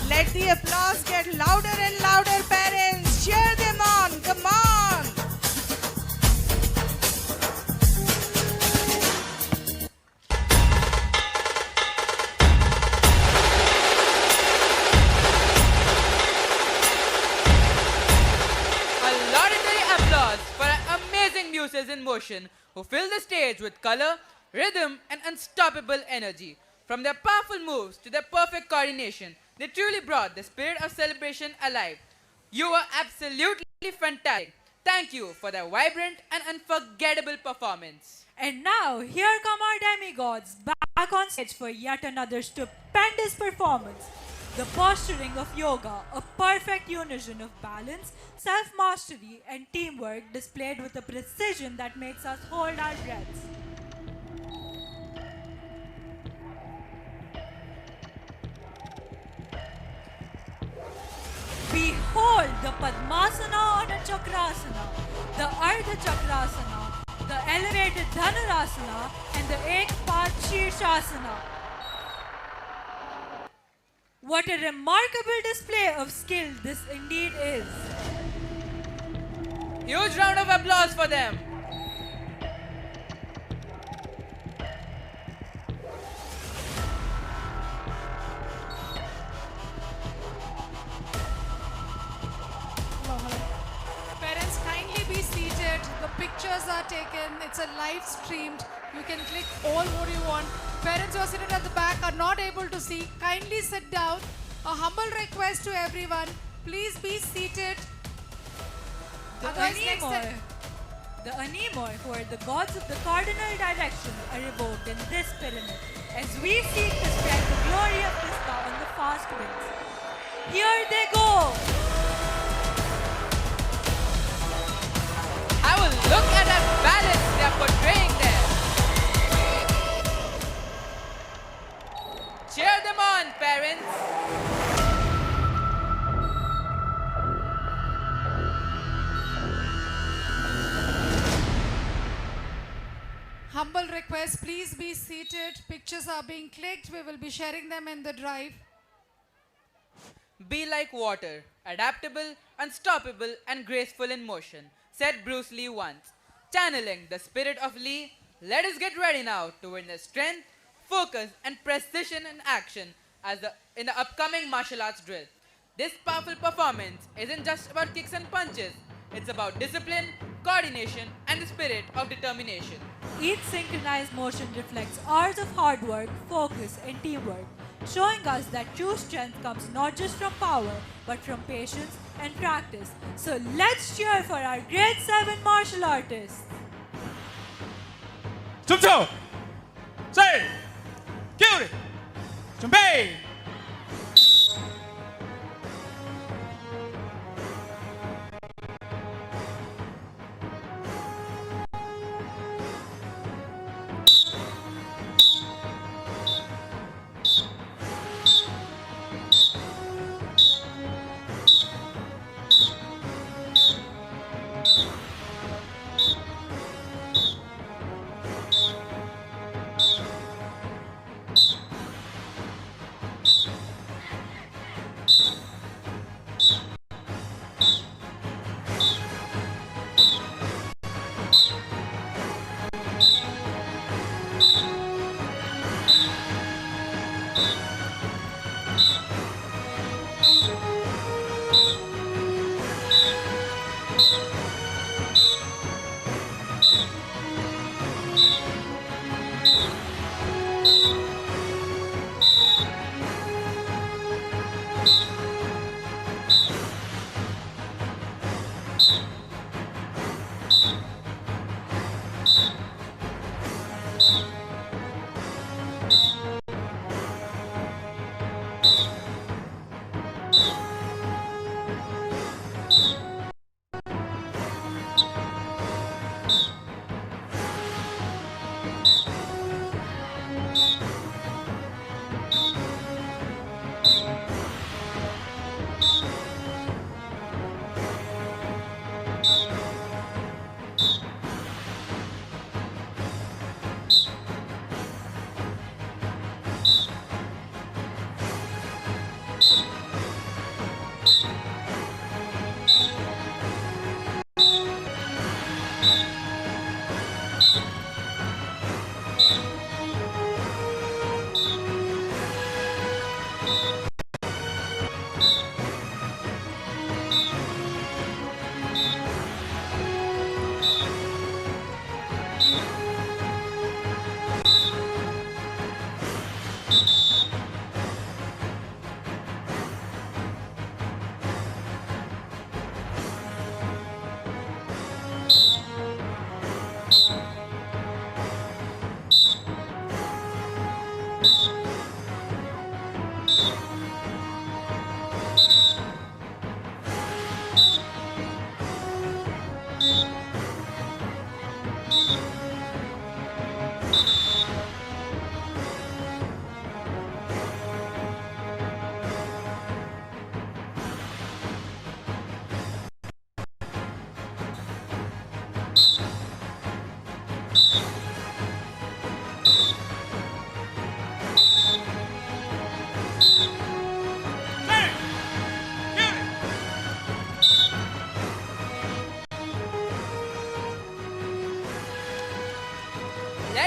Let the applause get louder and louder, parents. Cheer them on. Come on. A laudatory applause for our amazing muses in motion who fill the stage with color, rhythm, and unstoppable energy. From their powerful moves to their perfect coordination, they truly brought the spirit of celebration alive. You were absolutely fantastic. Thank you for that vibrant and unforgettable performance. And now, here come our demigods back on stage for yet another stupendous performance. The posturing of yoga, a perfect unison of balance, self-mastery, and teamwork displayed with a precision that makes us hold our breaths. Behold the Padmasana on a Chakrasana, the Ardha Chakrasana, the elevated Dhanurasana, and the Ekpad Shirshasana. What a remarkable display of skill this indeed is. Huge round of applause for them. Parents, kindly be seated. The pictures are taken. It's a live streamed. You can click all what you want. Parents who are seated at the back are not able to see. Kindly sit down. A humble request to everyone. Please be seated. The Otherwise, next Animoy, the Animoy, who are the gods of the cardinal directions, are evoked in this pyramid as we seek to spread the glory of Vista on the fast winds. Here they go! I will look at that balance they are portraying there. Cheer them on, parents. Humble request, please be seated. Pictures are being clicked. We will be sharing them in the drive. Be like water, adaptable, unstoppable, and graceful in motion, said Bruce Lee once. Channeling the spirit of Lee, let us get ready now to witness strength, focus, and precision in action in the upcoming martial arts drill. This powerful performance isn't just about kicks and punches, it's about discipline, coordination, and the spirit of determination. Each synchronized motion reflects hours of hard work, focus, and teamwork, showing us that true strength comes not just from power, but from patience and practice. So let's cheer for our grade 7 martial artists. 춤춰! 세! 기울이! 준비!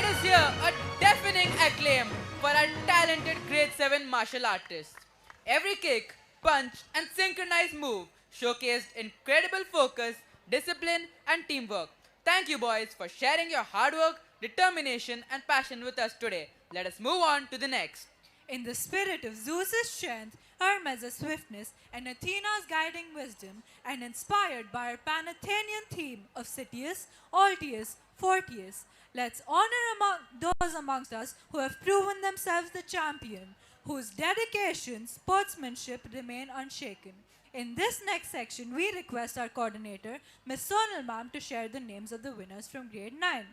let us hear a deafening acclaim for our talented grade 7 martial artists. Every kick, punch and synchronized move showcased incredible focus, discipline and teamwork. Thank you boys for sharing your hard work, determination and passion with us today. Let us move on to the next. In the spirit of Zeus's strength, Hermes' swiftness, and Athena's guiding wisdom, and inspired by our Panathenian theme of Citius, Altius, Fortius, let's honor those amongst us who have proven themselves the champion, whose dedication, sportsmanship remain unshaken. In this next section, we request our coordinator, Ms. Sonal Ma'am, to share the names of the winners from grade 9.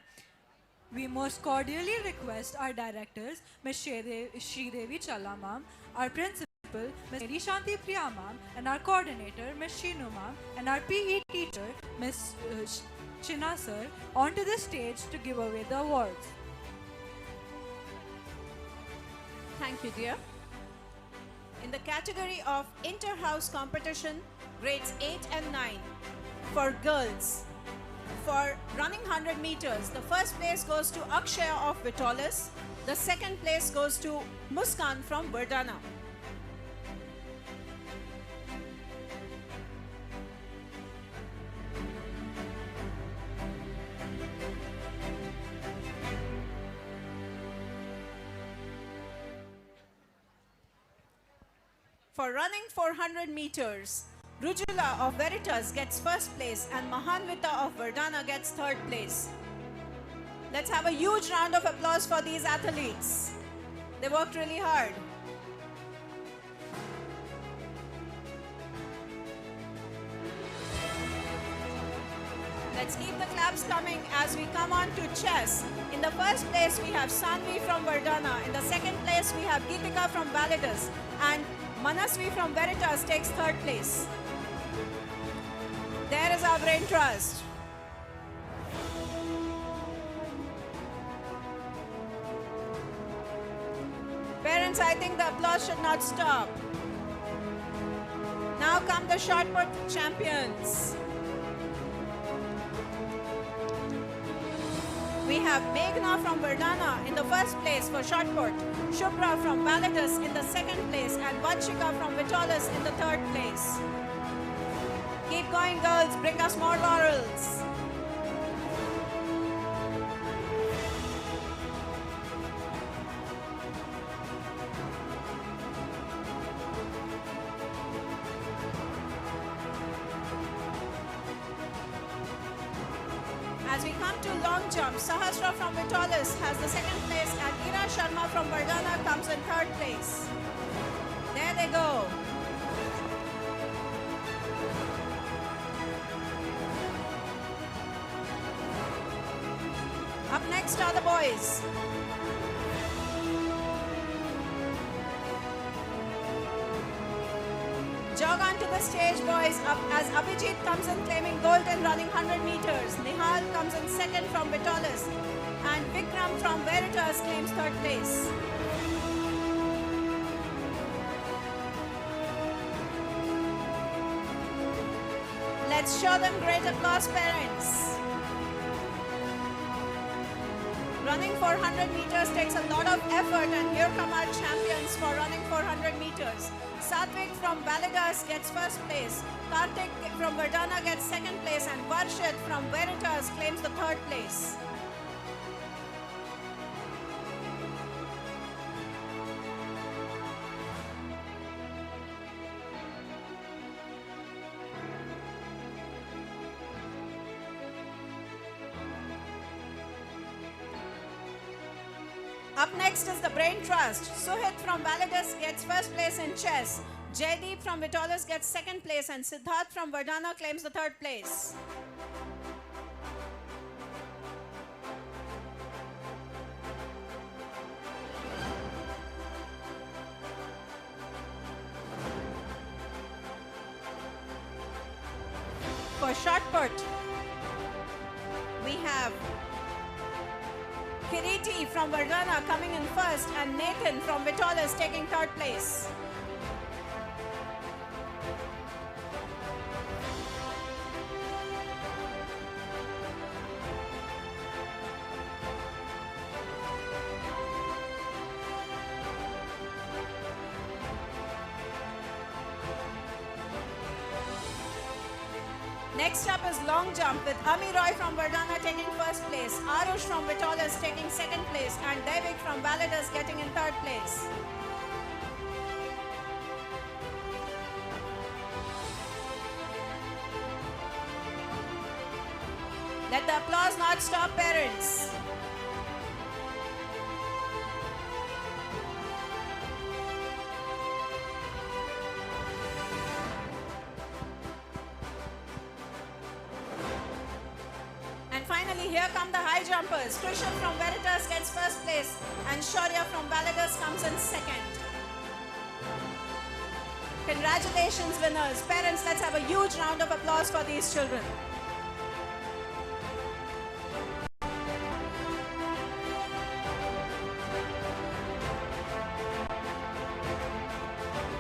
We most cordially request our directors, Ms. Sridevi Challa Ma'am, our principal, Ms. Mary Shanti Priya Ma'am, and our coordinator, Ms. Shinu Ma'am, and our PE teacher, Ms. China Sir, onto the stage to give away the awards. Thank you, dear. In the category of inter-house competition, grades 8 and 9, for girls, for running 100 meters, the first place goes to Akshaya of Vitolis, the second place goes to Muskan from Vardhana. For running 400 meters, Rujula of Veritas gets first place and Mahanvita of Vardhana gets third place. Let's have a huge round of applause for these athletes. They worked really hard. Let's keep the claps coming as we come on to chess. In the first place, we have Sanvi from Vardhana. In the second place, we have Geetika from Validas. And Manasvi from Veritas takes third place. There is our brain trust. Parents, I think the applause should not stop. Now come the shot put champions. We have Meghna from Vardhana in the first place for shot put, Shubhra from Validas in the second place, and Vanshika from Vitolis in the third place. Keep going, girls, bring us more laurels. As we come to long jump, Sahasra from Vitolis has the second place and Ira Sharma from Vardhana comes in third place. There they go. Up next are the boys. Jog onto the stage, boys, up as Abhijit comes in claiming gold in running 100 meters. Nihal comes in second from Vitolis. And Vikram from Veritas claims third place. Let's show them great applause, parents. Running 400 meters takes a lot of effort, and here come our champions for running 400 meters. Satvik from Validas gets first place, Karthik from Vardhana gets second place, and Varshit from Veritas claims the third place. Up next is the Brain Trust. Suhit from Validas gets first place in chess. Jaydeep from Vitolis gets second place and Siddharth from Vardhana claims the third place. For shot put, we have Kiriti from Vardhana coming in first and Nathan from Vitolis taking third place. Next up is long jump with Ami Roy from Vardhana taking first place, Arush from Vitolas taking second place, and Devik from Valadas getting in third place. Let the applause not stop, parents. And finally, here come the high jumpers. Krishna from Veritas gets first place, and Shaurya from Valadas comes in second. Congratulations, winners. Parents, let's have a huge round of applause for these children.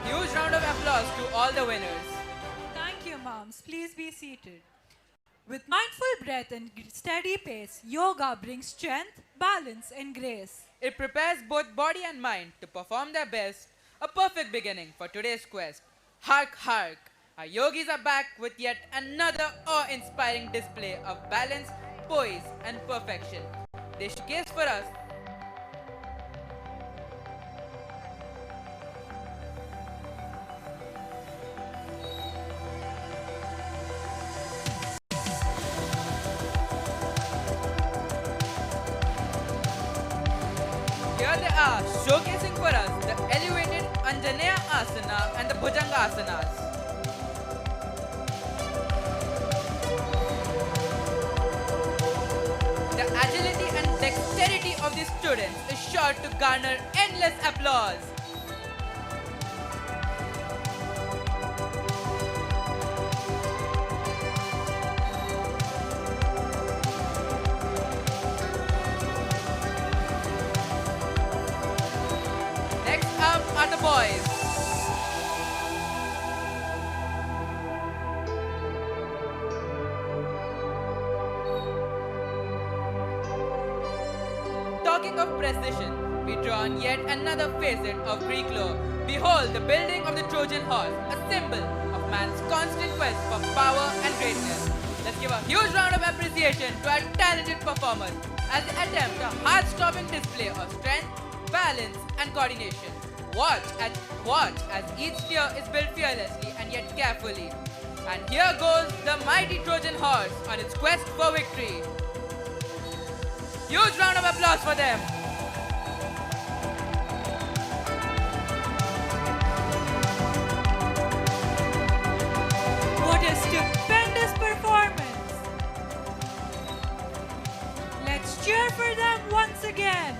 Huge round of applause to all the winners. Thank you, moms. Please be seated. With mindful breath and steady pace, yoga brings strength, balance, and grace. It prepares both body and mind to perform their best, a perfect beginning for today's quest. Hark, hark! Our yogis are back with yet another awe-inspiring display of balance, poise, and perfection. They showcase for us Here they are, showcasing for us the elevated Anjaneya Asana and the Bhujanga Asanas. The agility and dexterity of these students is sure to garner endless applause. Next up are the boys. Talking of precision, we draw on yet another facet of Greek lore. Behold the building of the Trojan horse, a symbol of man's constant quest for power and greatness. Let's give a huge round of appreciation to our talented performers as they attempt a heart-stopping display of strength, balance, and coordination. Watch as each steer is built fearlessly and yet carefully. And here goes the mighty Trojan horse on its quest for victory. Huge round of applause for them. What a stupendous performance! Let's cheer for them once again.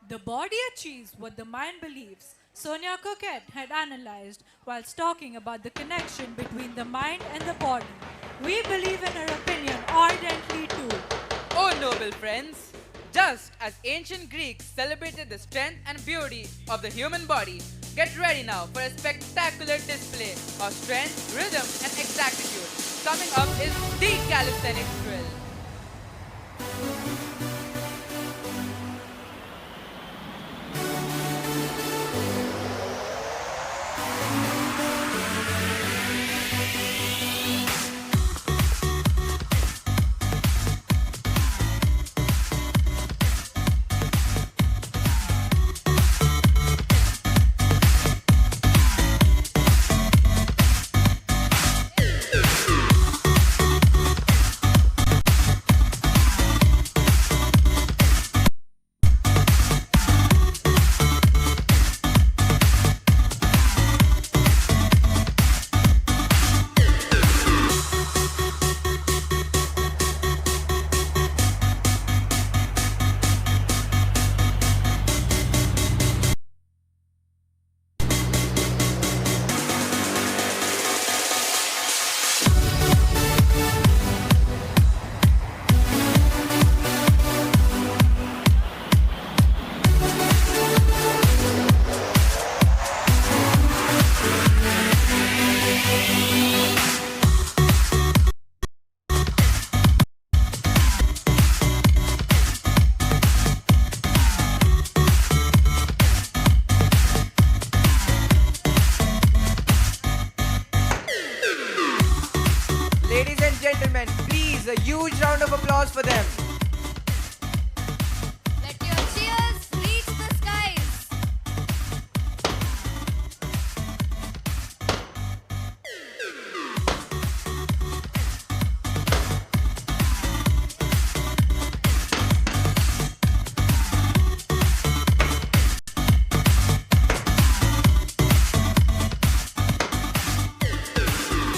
The body achieves what the mind believes. Sonia Coquette had analyzed whilst talking about the connection between the mind and the body. We believe in her opinion ardently too. Oh noble friends, just as ancient Greeks celebrated the strength and beauty of the human body, get ready now for a spectacular display of strength, rhythm and exactitude. Coming up is the calisthenics drill. gentlemen, please, a huge round of applause for them. Let your cheers reach the skies.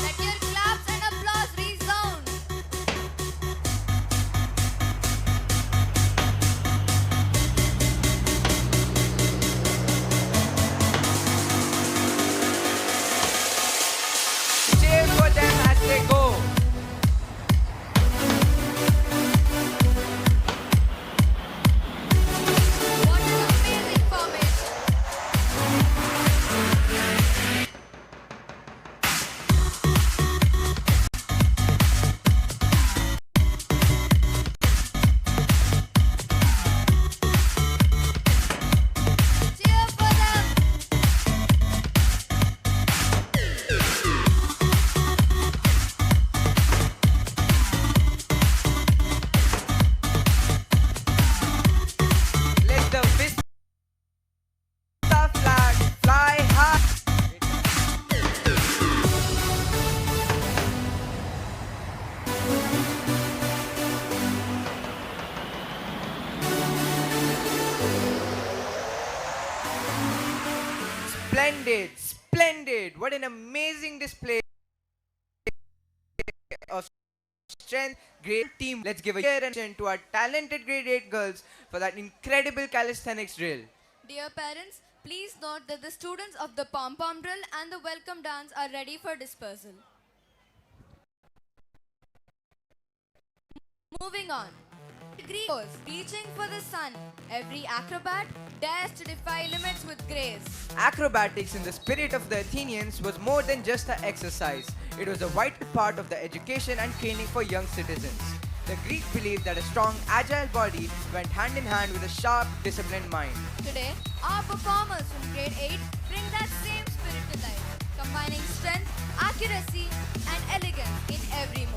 Let your claps and applause resound. Cheer for them as they go. What an amazing formation. Cheer for them. Let the Vista flag fly high. Splendid, splendid. What an amazing display of strength. Great team. Let's give a cheer and attention to our talented grade 8 girls for that incredible calisthenics drill. Dear parents, please note that the students of the pom-pom drill and the welcome dance are ready for dispersal. Moving on. Greece, reaching for the sun. Every acrobat dares to defy limits with grace. Acrobatics in the spirit of the Athenians was more than just an exercise. It was a vital part of the education and training for young citizens. The Greeks believed that a strong, agile body went hand in hand with a sharp, disciplined mind. Today, our performers from grade 8 bring that same spirit to life, combining strength, accuracy, and elegance in every move.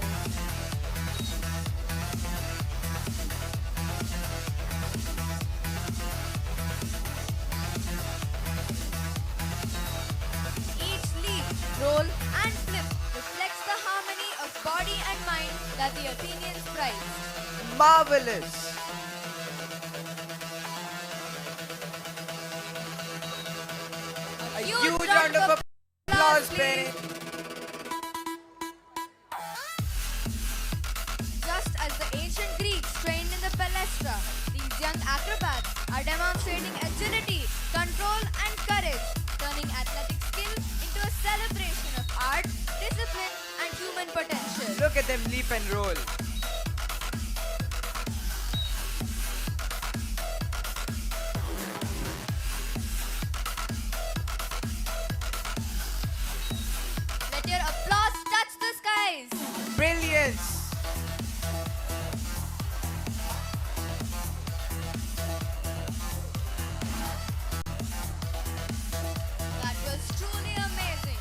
Each leap, roll, and flip reflects the harmony of body and mind that the Athenians prized. Marvelous! A huge round of applause, parents. Just as the ancient Greeks trained in the palestra, these young acrobats are demonstrating agility, control, and courage, turning athletic skill into a celebration of art, discipline, and human potential. Look at them leap and roll. Let your applause touch the skies. Brilliance! That was truly amazing.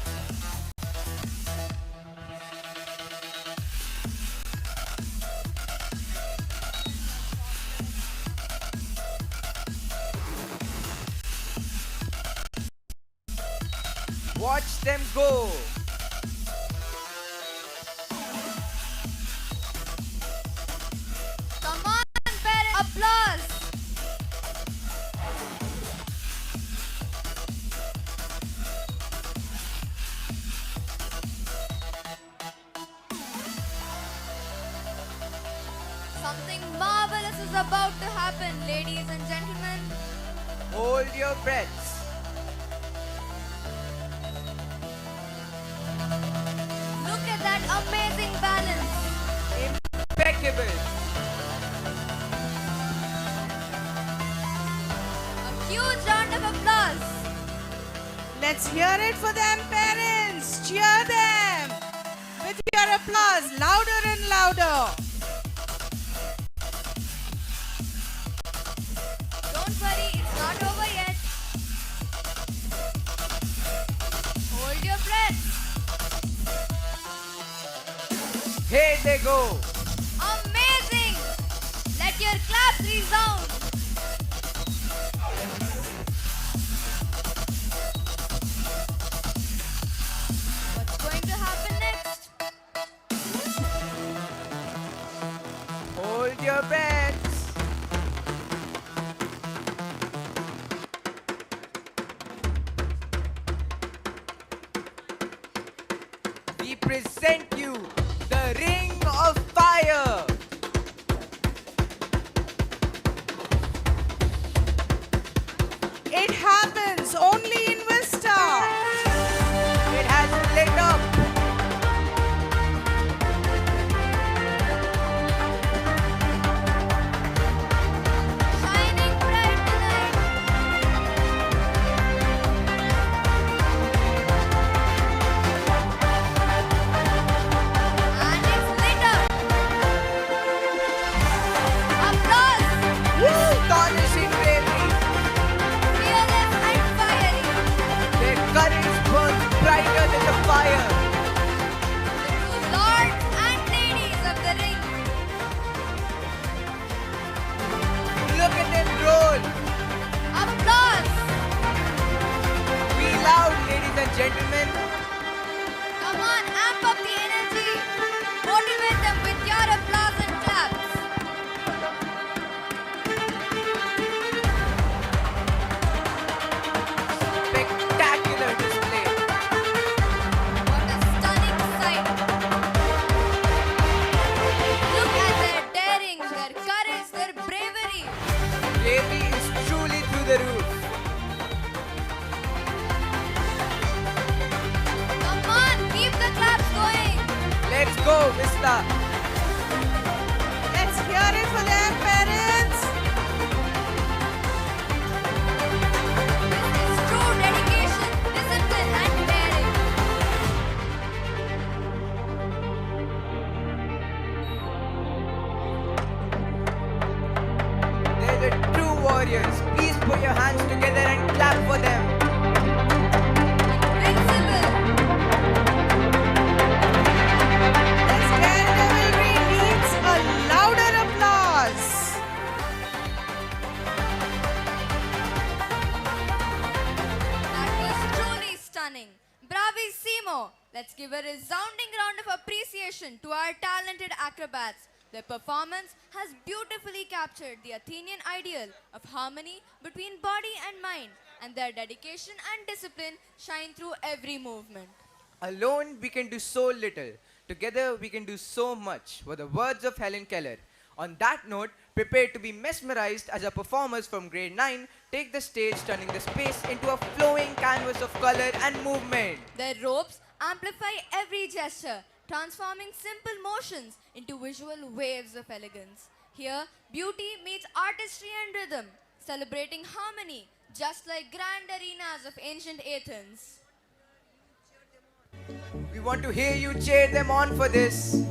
Watch them go. Come on, parents. Applause. Something marvelous is about to happen, ladies and gentlemen. Hold your breaths. Look at that amazing balance. Impeccable. A huge round of applause. Let's hear it for them, parents. Cheer them with your applause, louder and louder. Don't worry, it's not over yet. Hold your breath. Here they go. Amazing! Let your claps resound. What's going to happen next? Hold your breaths. We present you the Ring of Fire. It happens only in Vista. It has lit up. Shining bright tonight. And it's lit up. Applause. Astonishing bravery. Fearless and fiery. Their courage burns brighter than the fire. Lords and ladies of the ring. Look at them roll. Applause. Be loud, ladies and gentlemen. Come on, amp up the energy. Motivate them with your applause and claps. Spectacular display. What a stunning sight. Look at their daring, their courage, their bravery. Bravery is truly through the roof. Come on, keep the claps going. Let's go, Vista. Let's hear it for their parents. This is true dedication, discipline, and daring. They're the true warriors. Please put your hands together and clap for them. Invincible. This cavalry needs a louder applause. That was truly stunning. Bravissimo! Let's give a resounding round of appreciation to our talented acrobats. Their performance has beautifully captured the Athenian ideal of harmony between body and mind, and their dedication and discipline shine through every movement. Alone, we can do so little. Together, we can do so much, were the words of Helen Keller. On that note, prepare to be mesmerized as our performers from grade 9 take the stage, turning the space into a flowing canvas of color and movement. Their ropes amplify every gesture, transforming simple motions into visual waves of elegance. Here, beauty meets artistry and rhythm, celebrating harmony, just like grand arenas of ancient Athens. We want to hear you cheer them on for this.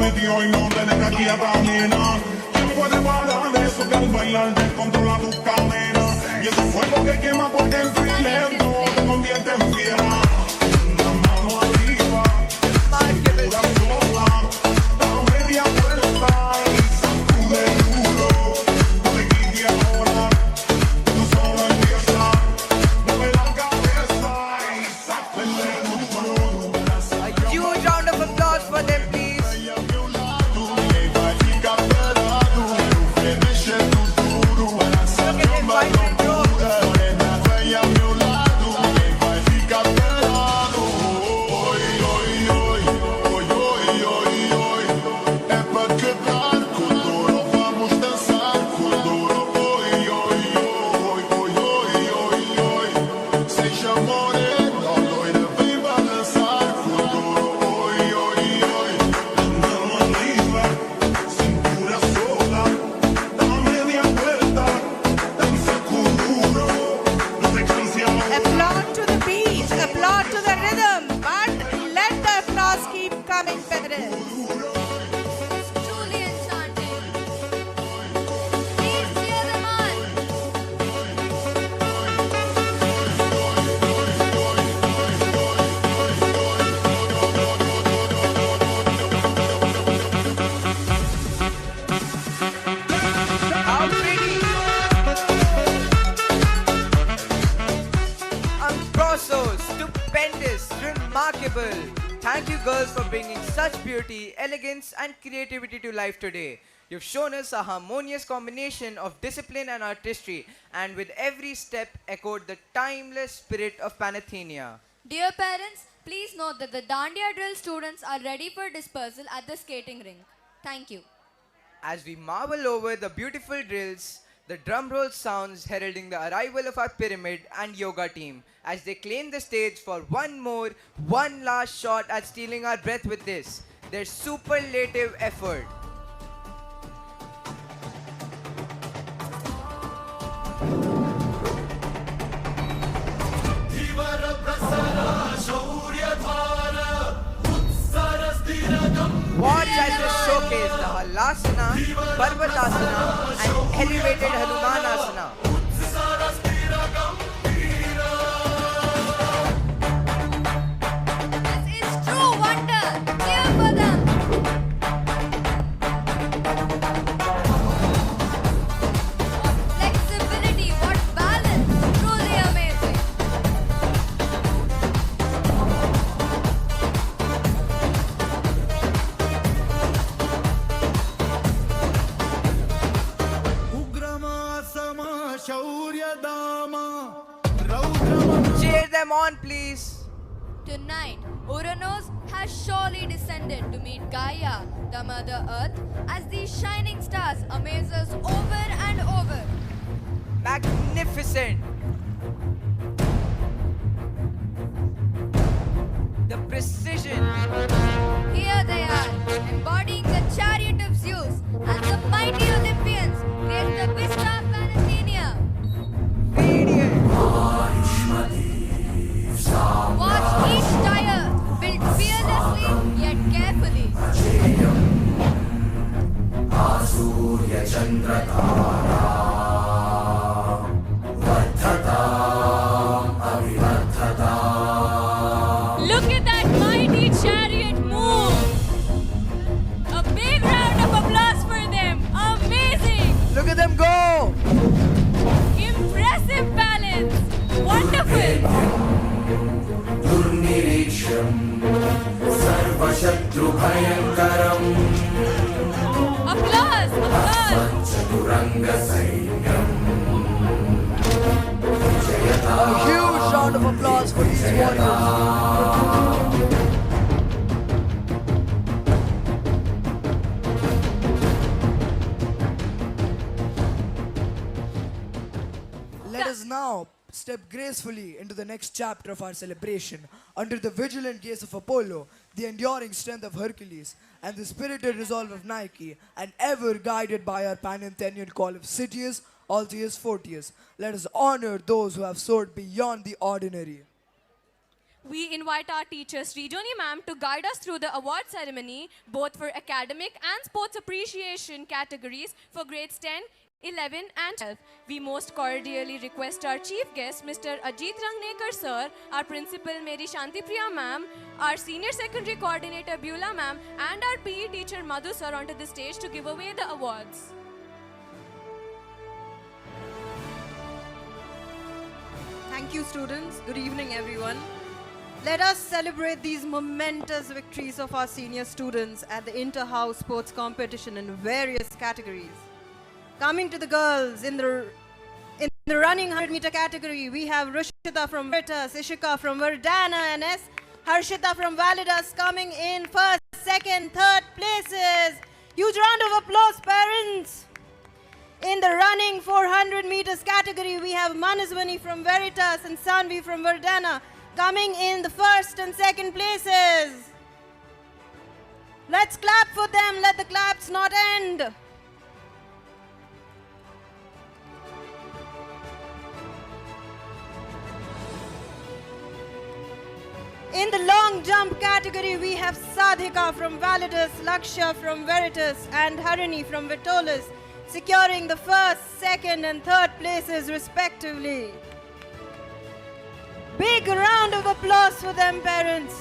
metió y no te deja aquí a camina. ¿Quién puede parar eso? eso que al bailar descontrola tus caderas. Y ese fuego que quema por dentro y lento te convierte en fiera. Una mano arriba, cintura sola, da media vuelta y sacude duro. No te quites ahora, tú solo empieza. Mueve la cabeza y sáquenle duro. A huge round of applause for them, please. Applaud to the beat, applaud to the rhythm, but let the applause keep coming, parents. Truly enchanting. Please cheer them on. How pretty! Ambrosios, stupendous, remarkable. Thank you girls for bringing such beauty, elegance and creativity to life today. You've shown us a harmonious combination of discipline and artistry, and with every step echoed the timeless spirit of Panathenaia. Dear parents, please note that the Dandiya drill students are ready for dispersal at the skating rink. Thank you. As we marvel over the beautiful drills, the drum roll sounds heralding the arrival of our pyramid and yoga team as they claim the stage for one last shot at stealing our breath with this, their superlative effort. Watch as they showcase the Halasana, Parvatasana and elevated Hanumanasana. This is true wonder. Cheer for them. What flexibility, what balance. Truly amazing. Cheer them on, please. Tonight, Uranus has surely descended to meet Gaia, the Mother Earth, as these shining stars amaze us over and over. Magnificent. The precision. Here they are, embodying the chariot of Zeus as the mighty Olympians create the vista of Panathenaia. Watch each tire built fearlessly yet carefully. Look at that mighty chariot move! A big round of applause for them! Amazing! Look at them go! Impressive balance! Wonderful! Applause! Applause! A huge round of applause for these warriors. Let us now step gracefully into the next chapter of our celebration under the vigilant gaze of Apollo, the enduring strength of Hercules, and the spirited resolve of Nike, and ever guided by our Panathenian call of Citius, Altius, Fortius. Let us honor those who have soared beyond the ordinary. We invite our teacher Srijoni ma'am to guide us through the award ceremony both for academic and sports appreciation categories for grades 10, 11 and 12. We most cordially request our chief guest, Mr. Ajit Rangnekar sir, our principal Mary Shanti Priya ma'am, our senior secondary coordinator Beulah ma'am, and our PE teacher Madhu sir onto the stage to give away the awards. Thank you, students. Good evening, everyone. Let us celebrate these momentous victories of our senior students at the inter-house sports competition in various categories. Coming to the girls, in the running 100-meter category, we have Rushita from Veritas, Ishika from Verdana, and S. Harshita from Validas coming in first, second, third places. Huge round of applause, parents. In the running 400 meters category, we have Manaswani from Veritas and Sanvi from Verdana coming in the first and second places. Let's clap for them. Let the claps not end. In the long jump category, we have Sadhika from Validus, Lakshya from Veritas, and Harini from Vitolis, securing the first, second, and third places respectively. Big round of applause for them, parents.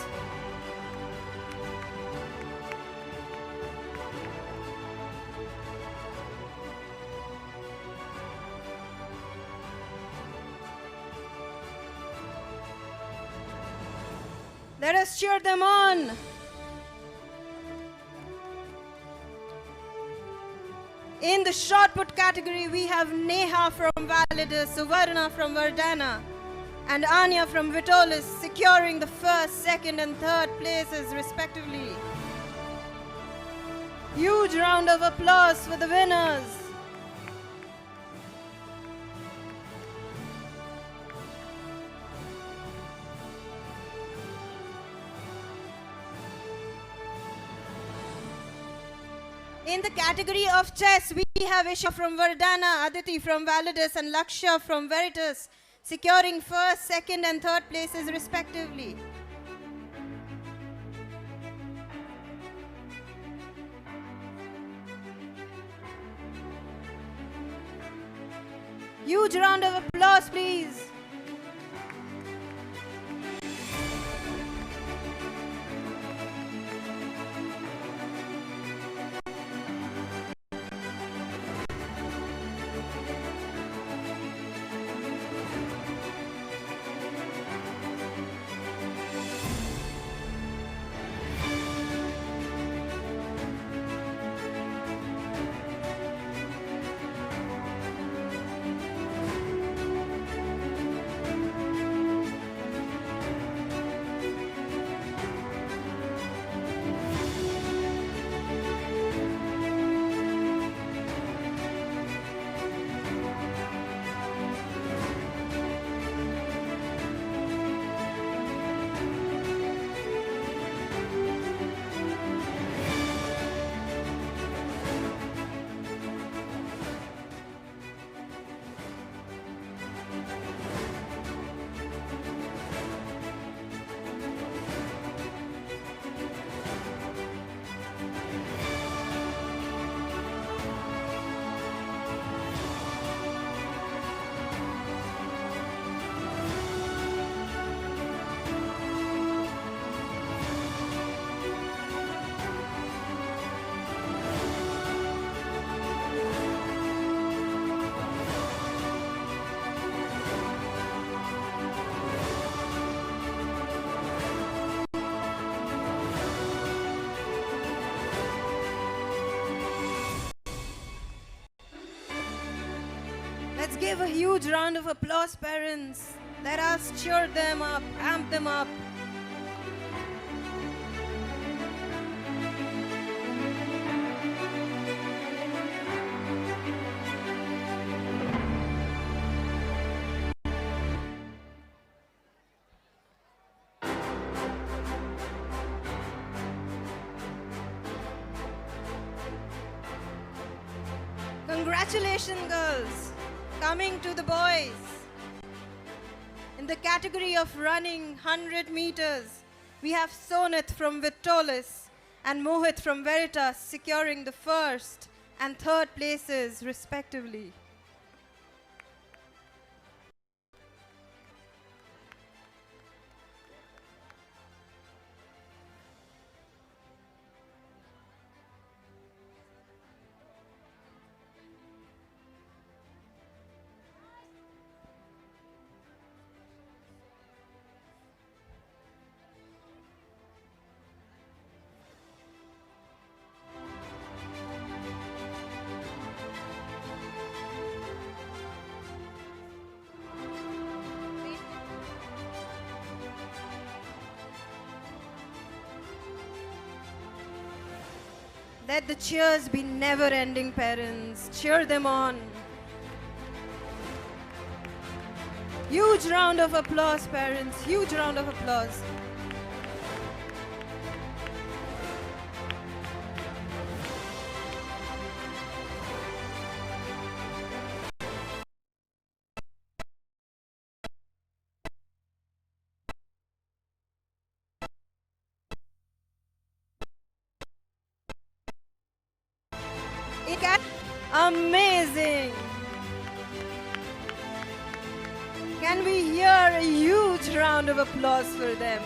Let us cheer them on. In the shot put category, we have Neha from Validus, Suvarna from Verdana, and Anya from Vitolis securing the first, second, and third places respectively. Huge round of applause for the winners. In the category of chess, we have Isha from Verdana, Aditi from Validus, and Lakshya from Veritas, securing first, second, and third places respectively. Huge round of applause, please. Let's give a huge round of applause, parents. Let us cheer them up, amp them up. Congratulations, girls. Coming to the boys. In the category of running 100 meters, we have Sonit from Vitolis and Mohit from Veritas securing the first and third places, respectively. Let the cheers be never-ending, parents. Cheer them on. Huge round of applause, parents. Huge round of applause. Amazing! Can we hear a huge round of applause for them?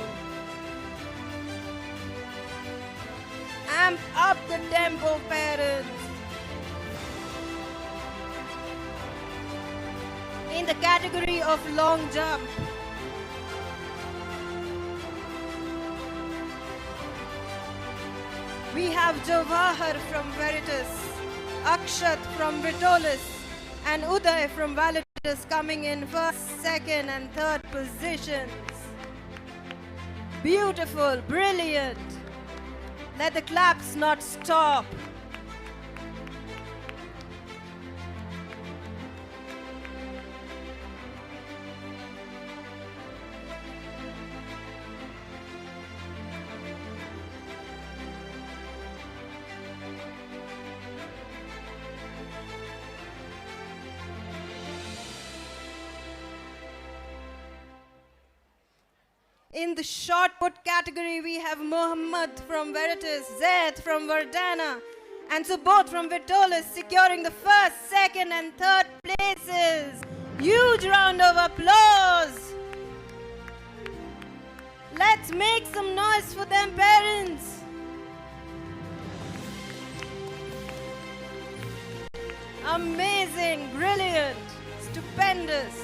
Amp up the tempo, parents. In the category of long jump, we have Jawahar from Veritas, Akshat from Vitolis, and Uday from Validatus coming in first, second, and third positions. Beautiful, brilliant. Let the claps not stop. In the shot put category, we have Muhammad from Veritas, Zaid from Verdana, and Subodh from Vitolis securing the first, second, and third places. Huge round of applause. Let's make some noise for them, parents. Amazing, brilliant, stupendous.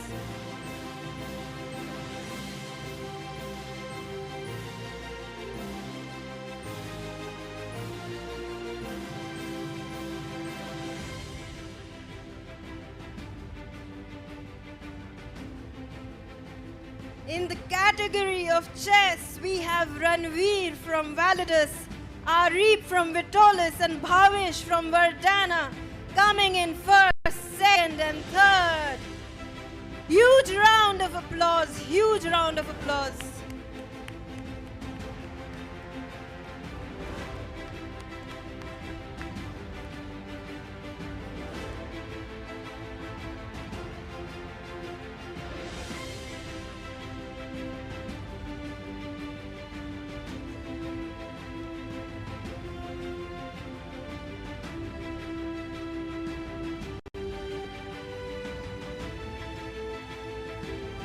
In the category of chess, we have Ranveer from Validus, Arif from Vitolis, and Bhavish from Verdana coming in first, second, and third. Huge round of applause, huge round of applause.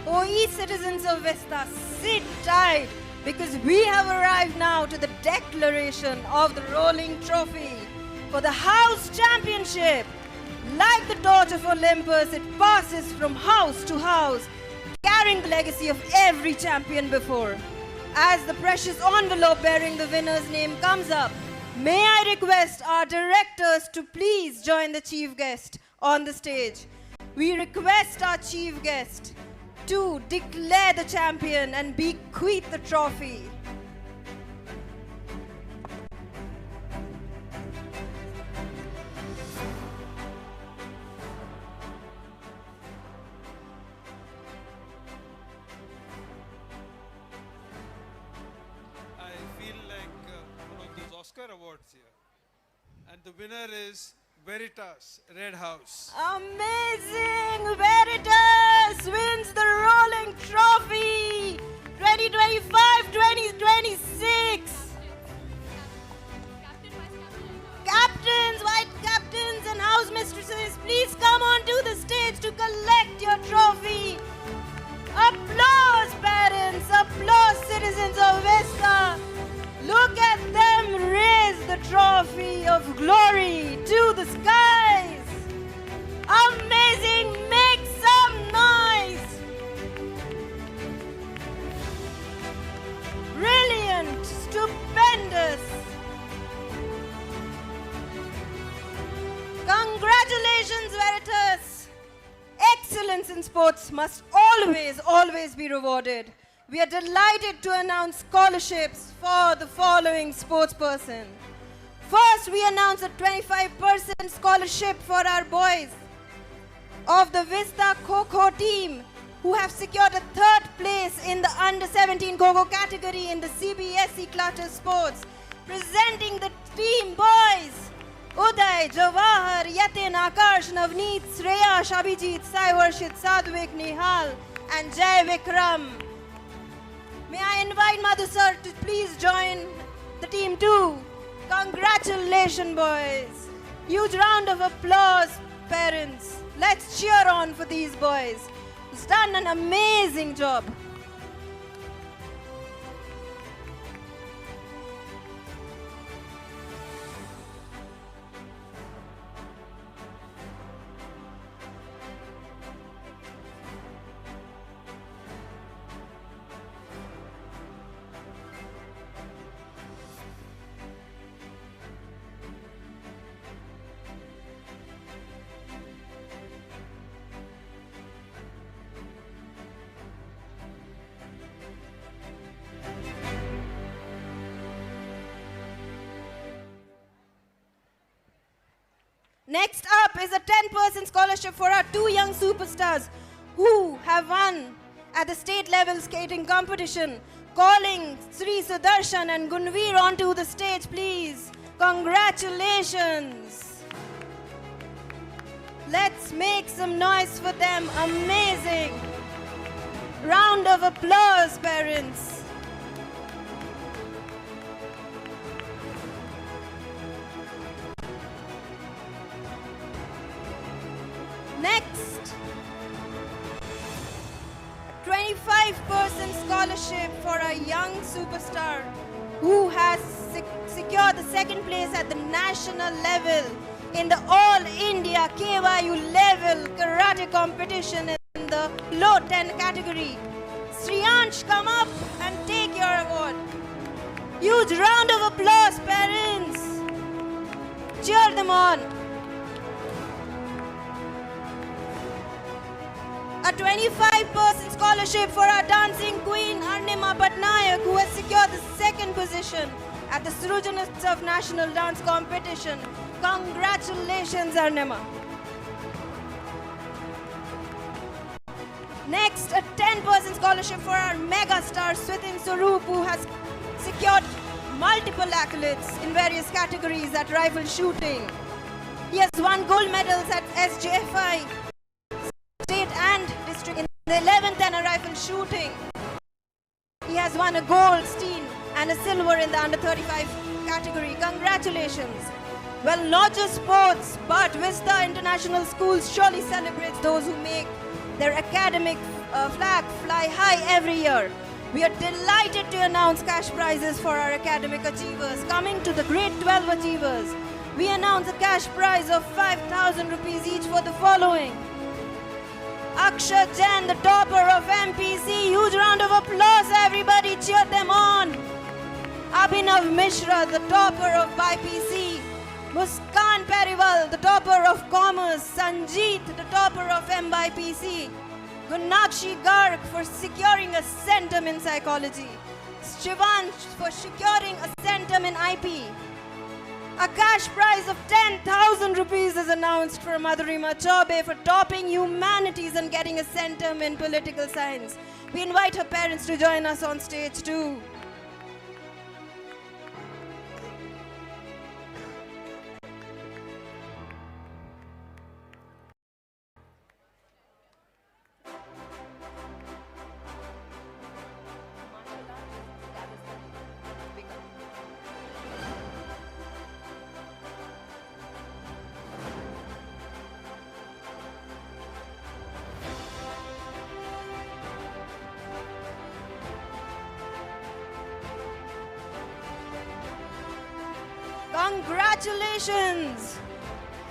OE citizens of Vista, sit tight because we have arrived now to the declaration of the rolling trophy for the house championship. Like the torch of Olympus, it passes from house to house, carrying the legacy of every champion before. As the precious envelope bearing the winner's name comes up, may I request our directors to please join the chief guest on the stage. We request our chief guest to declare the champion and bequeath the trophy. I feel like one of those Oscar awards here. And the winner is Veritas, Red House. Amazing! Veritas wins the rolling trophy 2025-2026. Captains, white captains, Congratulations. Please come onto the stage to collect your trophy. Applause, parents. Applause, citizens of Vista. Look at them raise the trophy of glory to the skies. Amazing. Make some noise. Brilliant. Stupendous. Congratulations, Veritas! Excellence in sports must always be rewarded. We are delighted to announce scholarships for the following sportsperson. First, we announce a 25% scholarship for our boys of the Vista Kho team who have secured a third place in the under-17 Kho category in the CBSE Clutter Sports. Presenting the team boys, Uday, Jawahar, Yatin, Akarsh, Navneet, Shreya, Abhijit, Sai Varshit, Sadvik, Nihal and Jai Vikram. May I invite Madhu sir to please join the team too. Congratulations, boys. Huge round of applause, parents. Let's cheer on for these boys. He's done an amazing job. Next up is a 10% scholarship for our two young superstars who have won at the state level skating competition. Calling Sri Sudarshan and Gunveer onto the stage, please. Congratulations. Let's make some noise for them. Amazing. Round of applause, parents. Next, 25% scholarship for a young superstar who has secured the second place at the national level in the All India KYU level karate competition in the low 10 category. Sriyansh, come up and take your award. Huge round of applause, parents. Cheer them on. A 25% scholarship for our dancing queen Arnima Patnaik, who has secured the second position at the Srujanotsav National Dance Competition. Congratulations, Arnima. Next, a 10% scholarship for our mega star Switin Swaroop, who has secured multiple accolades in various categories at rifle shooting. He has won gold medals at SJFI state and district in the 11th and a rifle shooting. He has won a gold, steel and a silver in the under 35 category. Congratulations. Well, not just sports, but Vista International Schools surely celebrates those who make their academic flag fly high every year. We are delighted to announce cash prizes for our academic achievers. Coming to the grade 12 achievers, we announce a cash prize of 5,000 rupees each for the following. Akshat Jain, the topper of MPC. Huge round of applause, everybody. Cheer them on. Abhinav Mishra, the topper of BIPC. Muskan Periwal, the topper of Commerce. Sanjeet, the topper of MBIPC. Gunakshi Garg for securing a centum in psychology. Shivansh for securing a centum in IP. A cash prize of 10,000 rupees is announced for Madhurima Chaube for topping humanities and getting a centum in political science. We invite her parents to join us on stage too. Congratulations!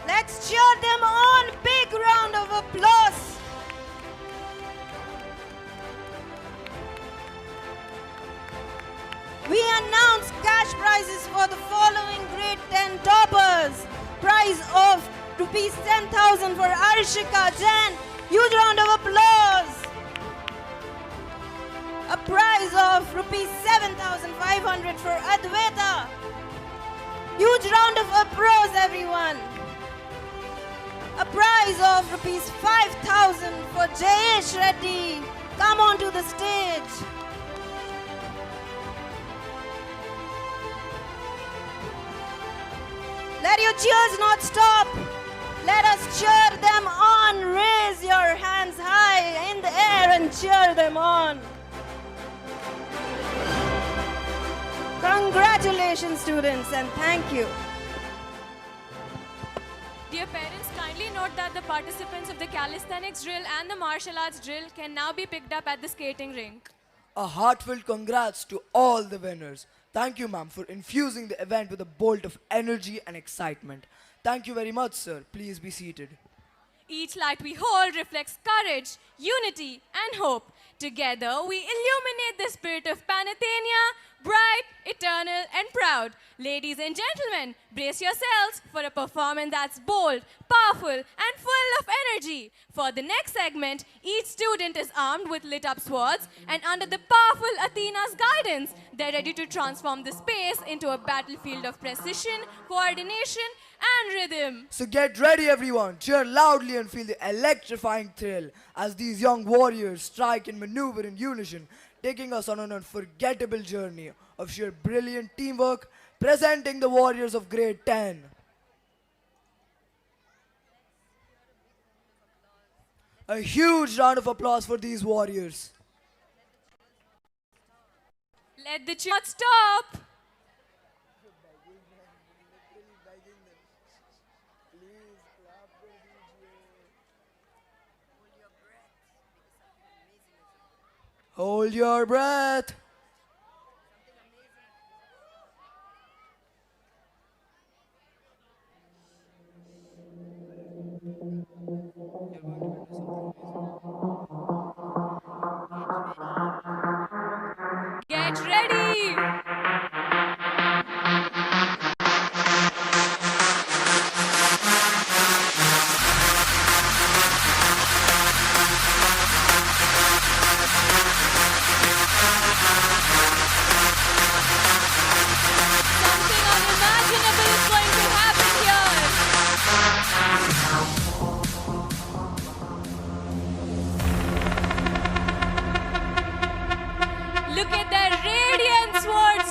Let's cheer them on. Big round of applause. We announce cash prizes for the following grade 10 toppers. Prize of rupees 10,000 for Arshika Jain. Huge round of applause. A prize of rupees 7,500 for Advaita. Huge round of applause, everyone. A prize of rupees 5,000 for Jayesh Reddy. Come on to the stage. Let your cheers not stop. Let us cheer them on. Raise your hands high in the air and cheer them on. Congratulations, students, and thank you. Dear parents, kindly note that the participants of the calisthenics drill and the martial arts drill can now be picked up at the skating rink. A heartfelt congrats to all the winners. Thank you, ma'am, for infusing the event with a bolt of energy and excitement. Thank you very much, sir. Please be seated. Each light we hold reflects courage, unity, and hope. Together, we illuminate the spirit of Panathenaia, bright, eternal, and proud. Ladies and gentlemen, brace yourselves for a performance that's bold, powerful, and full of energy. For the next segment, each student is armed with lit-up swords, and under the powerful Athena's guidance, they're ready to transform the space into a battlefield of precision, coordination, and rhythm. So get ready, everyone. Cheer loudly and feel the electrifying thrill as these young warriors strike and maneuver in unison, taking us on an unforgettable journey of sheer brilliant teamwork, presenting the warriors of grade 10. A huge round of applause for these warriors. Let the cheers stop. Hold your breath. Get ready. Something unimaginable is going to happen here. Look at their radiant swords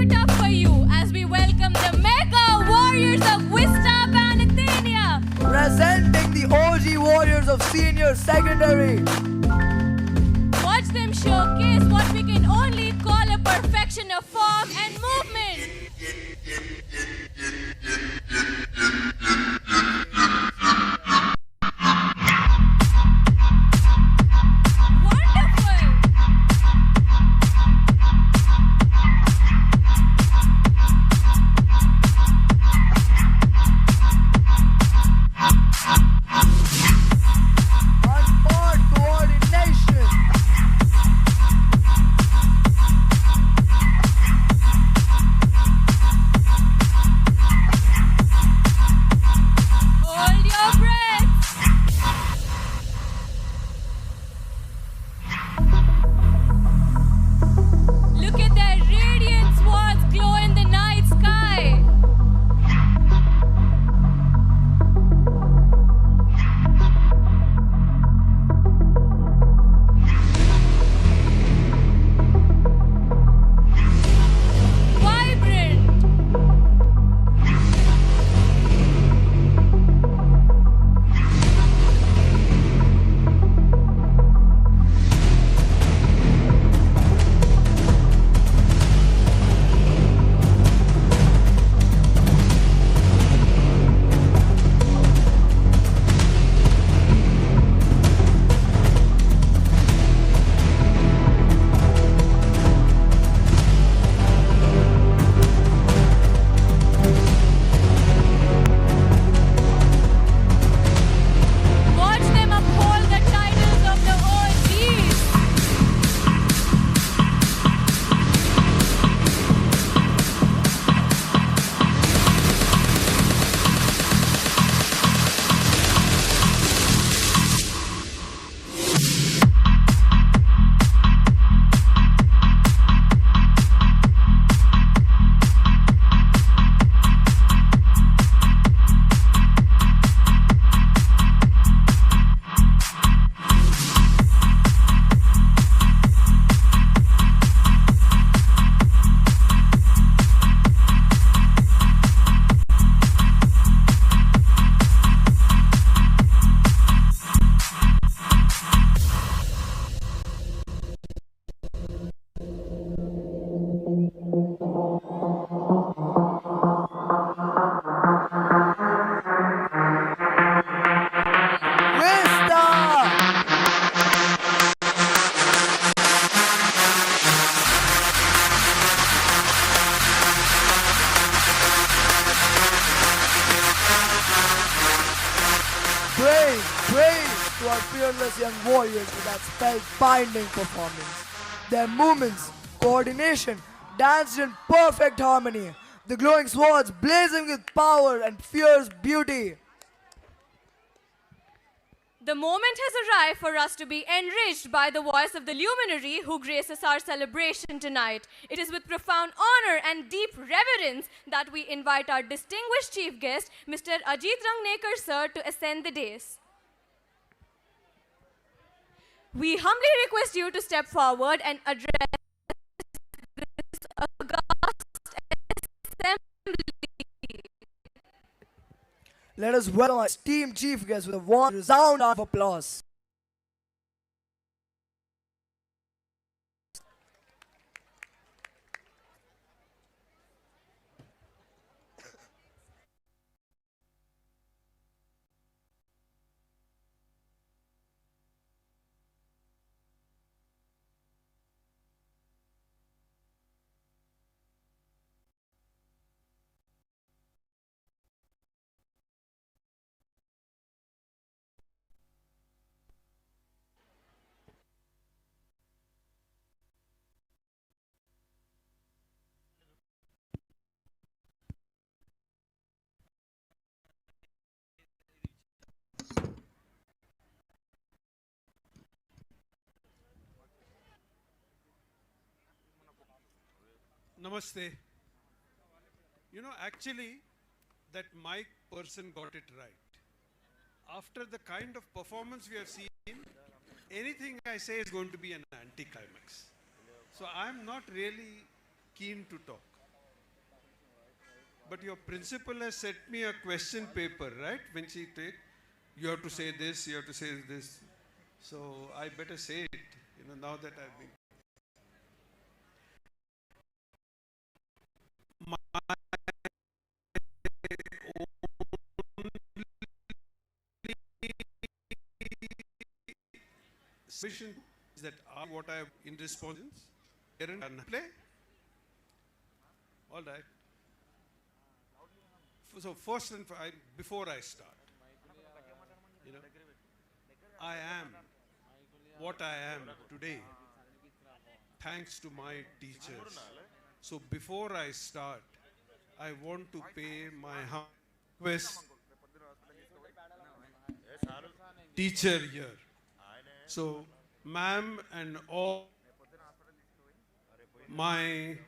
it up for you as we welcome the Mega Warriors of Vista Panathenaia. Presenting the OG Warriors of Senior Secondary. Watch them showcase what we can only call a perfection of form and movement. On-board coordination. Hold your breath. Look at their radiant swords glow in the night sky. Vibrant. Watch them uphold the titles of the OGs. Praise to our fearless young warriors for that spellbinding performance. Their movements, coordination, danced in perfect harmony. The glowing swords blazing with power and fierce beauty. The moment has arrived for us to be enriched by the voice of the luminary who graces our celebration tonight. It is with profound honor and deep reverence that we invite our distinguished chief guest, Mr. Ajit Rangnekar sir, to ascend the dais. We humbly request you to step forward and address this august assembly. Let us welcome our esteemed chief guest with a warm resound of applause. Namaste. You know, actually, that mic person got it right. After the kind of performance we have seen, anything I say is going to be an anticlimax. So I'm not really keen to talk. But your principal has sent me a question paper, right? When she take, you have to say this, you have to say this. So I better say it, now that I've been. My suspicion is that what I have in response, play. All right. So first and before I start, I am what I am today, thanks to my teachers. So before I start, I want to pay my request teacher here. So, ma'am and all my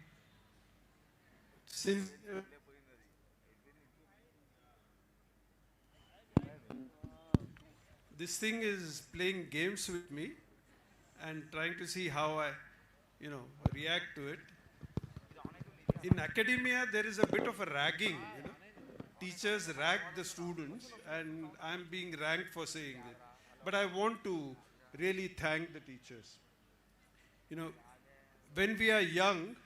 this thing is playing games with me and trying to see how I, react to it. In academia, there is a bit of a ragging. Teachers rag the students, and I'm being ranked for saying it. But I want to really thank the teachers. When we are young,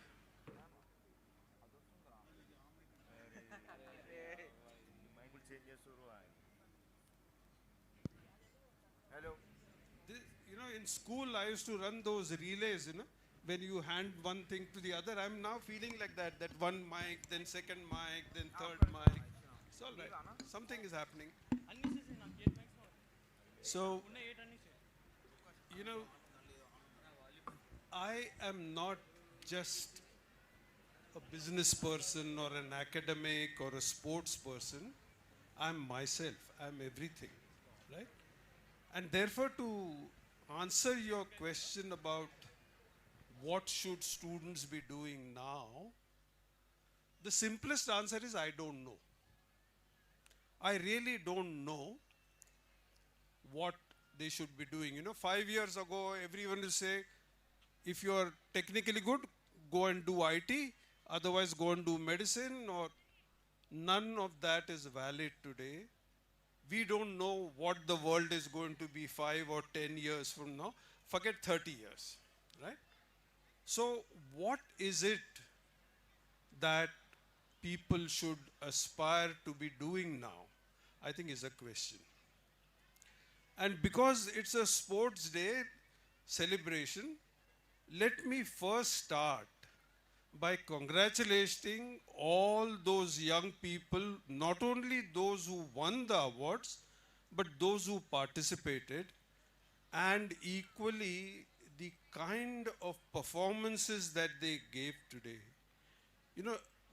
in school, I used to run those relays, when you hand one thing to the other. I'm now feeling like that one mic, then second mic, then third mic. It's all right. Something is happening. So, I am not just a business person or an academic or a sports person. I'm myself. I'm everything, right? And therefore, to answer your question about what should students be doing now, the simplest answer is I don't know. I really don't know what they should be doing. 5 years ago, everyone will say, if you are technically good, go and do IT, otherwise go and do medicine, or none of that is valid today. We don't know what the world is going to be 5 or 10 years from now. Forget 30 years, right? So what is it that people should aspire to be doing now? I think is a question. And because it's a sports day celebration, let me first start by congratulating all those young people, not only those who won the awards, but those who participated, and equally the kind of performances that they gave today.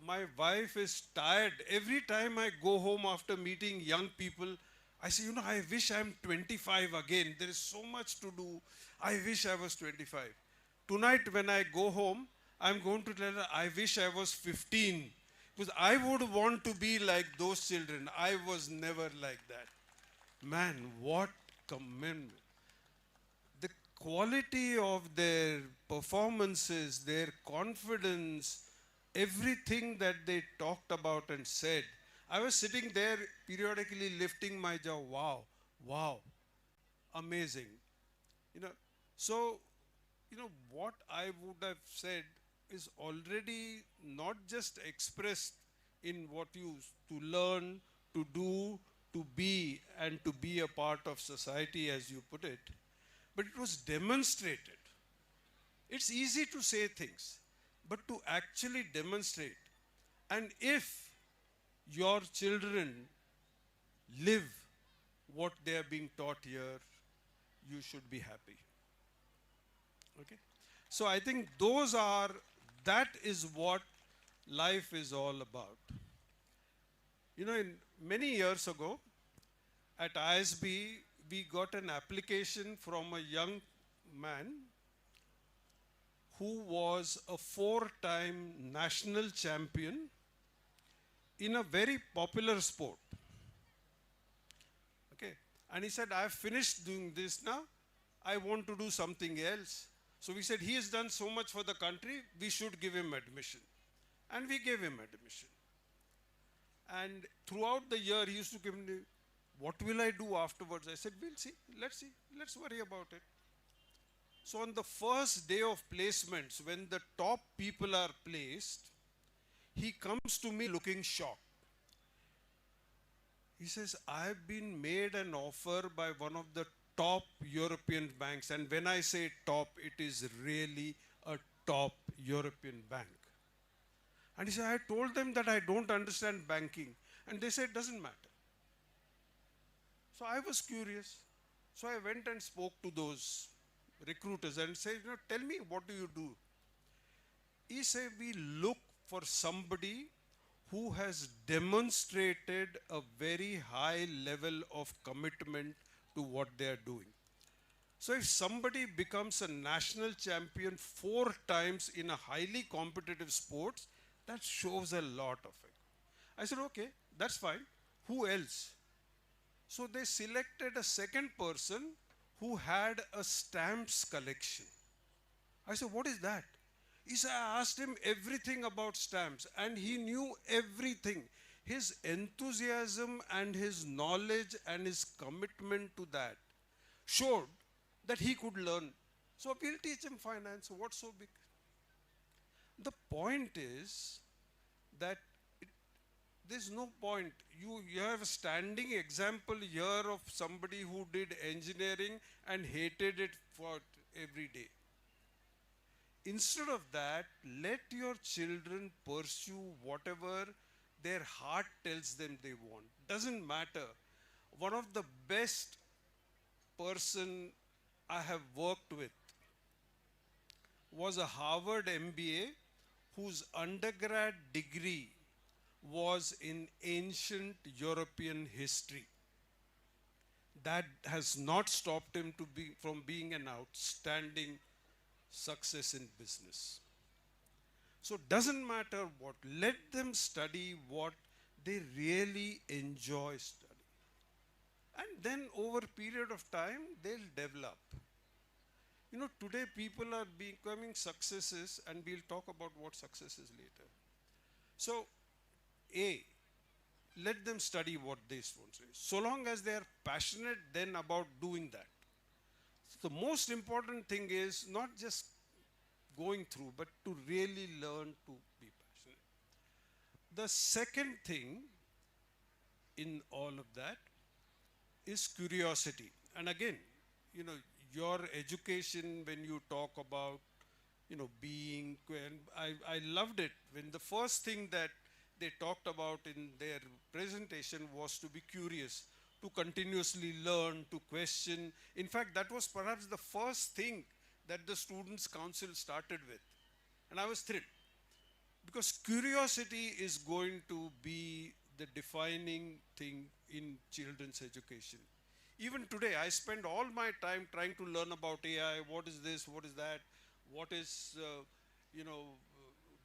My wife is tired. Every time I go home after meeting young people, I say, I wish I'm 25 again. There is so much to do. I wish I was 25. Tonight when I go home, I'm going to tell her, I wish I was 15. Because I would want to be like those children. I was never like that. Man, what commitment. The quality of their performances, their confidence, everything that they talked about and said. I was sitting there periodically lifting my jaw. Wow, wow, amazing. So, what I would have said is already not just expressed in what you to learn, to do, to be, and to be a part of society, as you put it, but it was demonstrated. It's easy to say things, but to actually demonstrate. And if your children live what they are being taught here, you should be happy. Okay? So I think that is what life is all about. Many years ago, at ISB, we got an application from a young man who was a 4-time national champion in a very popular sport. Okay. And he said, I've finished doing this now. I want to do something else. So we said, he has done so much for the country, we should give him admission. And we gave him admission. And throughout the year, he used to give me, what will I do afterwards? I said, we'll see, let's worry about it. So on the first day of placements, when the top people are placed, he comes to me looking shocked. He says, I've been made an offer by one of the top European banks. And when I say top, it is really a top European bank. And he said, I told them that I don't understand banking. And they said, it doesn't matter. So I was curious. So I went and spoke to those recruiters and said, tell me, what do you do? He said, we look for somebody who has demonstrated a very high level of commitment to what they are doing. So if somebody becomes a national champion 4 times in a highly competitive sports, that shows a lot of it. I said, okay, that's fine. Who else? So they selected a second person who had a stamps collection. I said, what is that? He said, I asked him everything about stamps and he knew everything. His enthusiasm and his knowledge and his commitment to that showed that he could learn. So we'll teach him finance. What's so big? The point is that there's no point. You have a standing example here of somebody who did engineering and hated it for every day. Instead of that, let your children pursue whatever their heart tells them they want. Doesn't matter. One of the best person I have worked with was a Harvard MBA whose undergrad degree was in ancient European history. That has not stopped him from being an outstanding success in business. So it doesn't matter what, let them study what they really enjoy studying. And then over a period of time, they'll develop. Today people are becoming successes, and we'll talk about what success is later. So, let them study what they want to. So long as they are passionate then about doing that. So the most important thing is not just going through, but to really learn to be passionate. The second thing in all of that is curiosity. And again, your education, when you talk about, being, I loved it when the first thing that they talked about in their presentation was to be curious, to continuously learn, to question. In fact, that was perhaps the first thing that the Students' Council started with. And I was thrilled. Because curiosity is going to be the defining thing in children's education. Even today, I spend all my time trying to learn about AI, what is this, what is that, what is,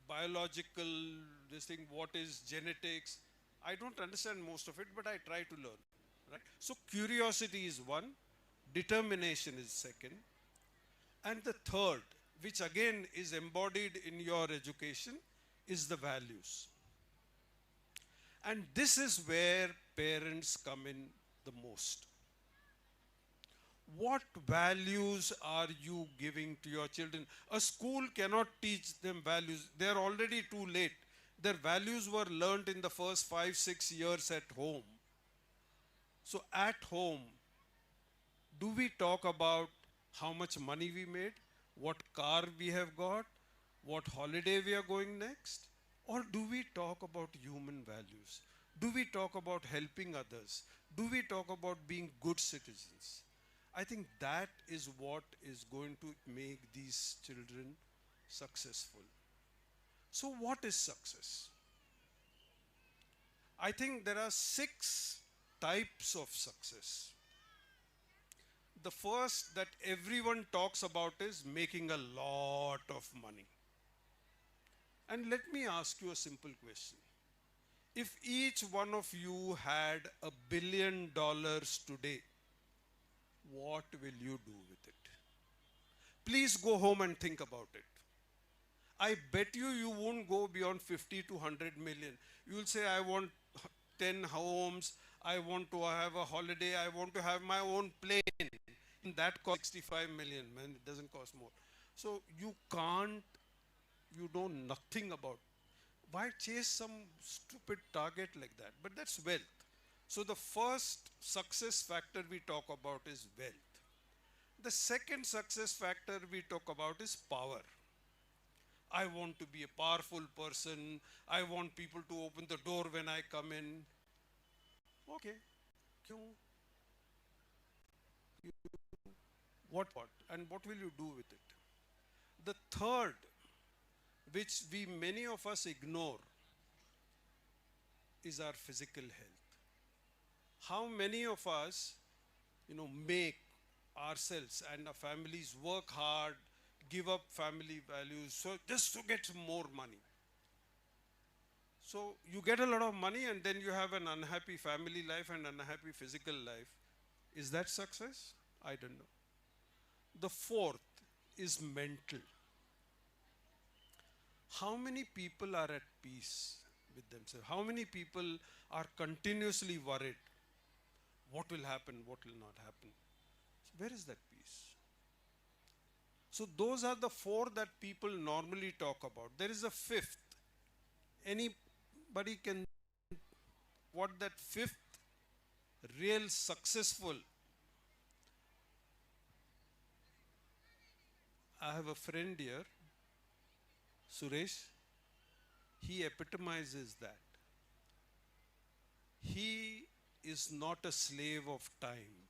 biological, this thing, what is genetics. I don't understand most of it, but I try to learn. Right? So curiosity is one, determination is second, and the third, which again is embodied in your education, is the values. And this is where parents come in the most. What values are you giving to your children? A school cannot teach them values. They are already too late. Their values were learnt in the first 5-6 years at home. So at home, do we talk about how much money we made, what car we have got, what holiday we are going next? Or do we talk about human values? Do we talk about helping others? Do we talk about being good citizens? I think that is what is going to make these children successful. So what is success? I think there are 6 types of success. The first that everyone talks about is making a lot of money. And let me ask you a simple question. If each one of you had $1 billion today, what will you do with it? Please go home and think about it. I bet you won't go beyond 50 to 100 million. You'll say, I want 10 homes, I want to have a holiday, I want to have my own plane. And that costs 65 million, man, it doesn't cost more. So you can't, you know nothing about. Why chase some stupid target like that? But that's wealth. So the first success factor we talk about is wealth. The second success factor we talk about is power. I want to be a powerful person. I want people to open the door when I come in. Okay. What? And what will you do with it? The third, which many of us ignore, is our physical health. How many of us, make ourselves and our families work hard, give up family values, so just to get more money. So you get a lot of money and then you have an unhappy family life and unhappy physical life. Is that success? I don't know. The fourth is mental. How many people are at peace with themselves? How many people are continuously worried? What will happen? What will not happen? So where is that peace? So those are the four that people normally talk about. There is a fifth. Anybody can, what that fifth real successful. I have a friend here, Suresh. He epitomizes that. He is not a slave of time.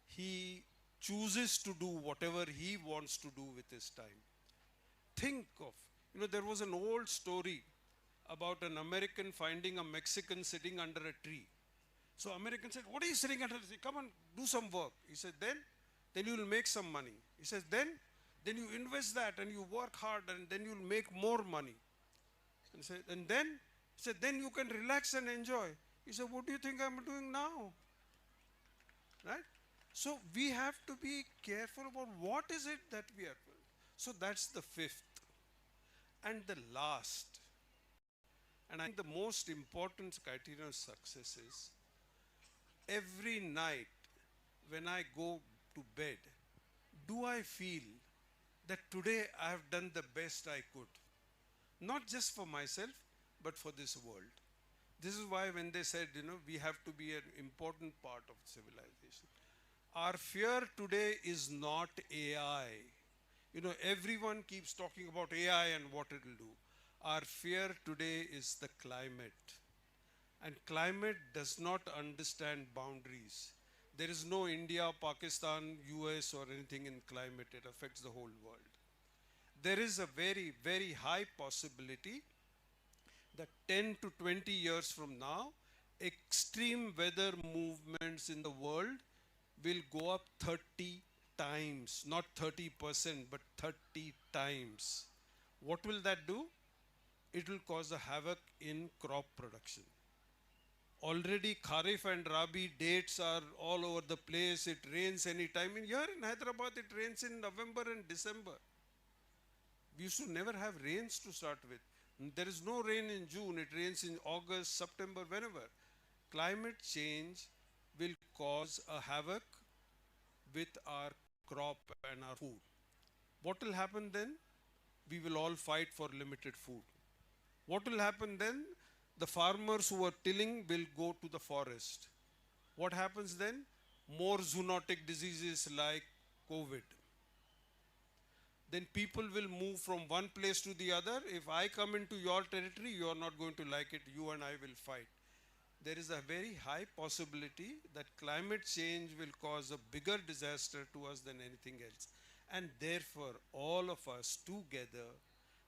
He chooses to do whatever he wants to do with his time. Think of, there was an old story about an American finding a Mexican sitting under a tree. So American said, what are you sitting under? He said, come on, do some work. He said, then you will make some money. He says, then you invest that and you work hard and then you'll make more money. And then you can relax and enjoy. He said, what do you think I'm doing now? Right? So we have to be careful about what is it that we are doing. So that's the fifth. And the last, and I think the most important criterion of success is, every night when I go to bed, do I feel that today I have done the best I could? Not just for myself, but for this world. This is why when they said, we have to be an important part of civilization. Our fear today is not AI. Everyone keeps talking about AI and what it will do. Our fear today is the climate. And climate does not understand boundaries. There is no India, Pakistan, US or anything in climate. It affects the whole world. There is a very, very high possibility that 10 to 20 years from now, extreme weather movements in the world will go up 30 times, not 30%, but 30 times. What will that do? It will cause a havoc in crop production. Already Kharif and Rabi dates are all over the place. It rains anytime. Here in Hyderabad, it rains in November and December. We used to never have rains to start with. There is no rain in June. It rains in August, September, whenever. Climate change will cause a havoc with our crop and our food. What will happen then? We will all fight for limited food. What will happen then? The farmers who are tilling will go to the forest. What happens then? More zoonotic diseases like COVID. Then people will move from one place to the other. If I come into your territory, you are not going to like it. You and I will fight. There is a very high possibility that climate change will cause a bigger disaster to us than anything else. And therefore, all of us together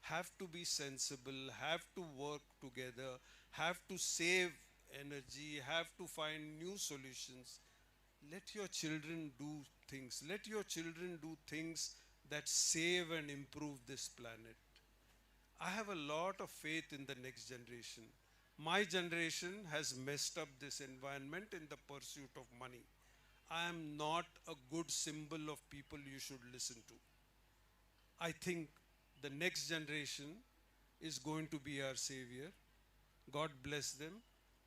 have to be sensible, have to work together, have to save energy, have to find new solutions. Let your children do things. Let your children do things that save and improve this planet. I have a lot of faith in the next generation. My generation has messed up this environment in the pursuit of money. I am not a good symbol of people you should listen to. I think the next generation is going to be our savior. God bless them.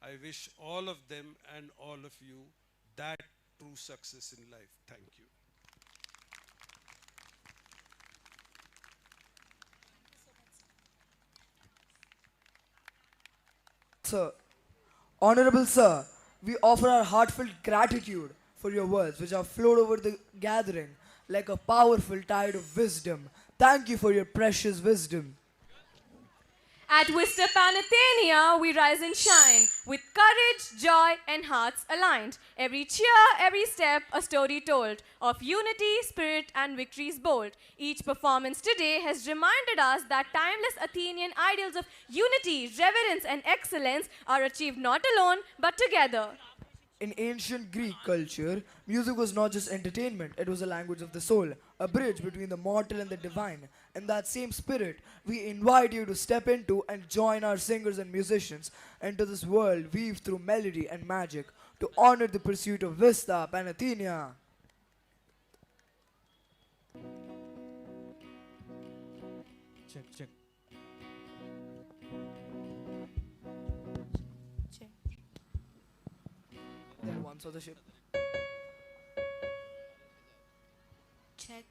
I wish all of them and all of you that true success in life. Thank you. Sir, Honorable Sir, we offer our heartfelt gratitude for your words which have flowed over the gathering like a powerful tide of wisdom. Thank you for your precious wisdom. At Vista Panathenaia, we rise and shine with courage, joy, and hearts aligned. Every cheer, every step, a story told of unity, spirit, and victories bold. Each performance today has reminded us that timeless Athenian ideals of unity, reverence, and excellence are achieved not alone but together. In ancient Greek culture, music was not just entertainment, it was a language of the soul, a bridge between the mortal and the divine. In that same spirit, we invite you to step into and join our singers and musicians into this world weaved through melody and magic to honor the pursuit of Vista Panathenaia. Check, check. There once was a ship. Check.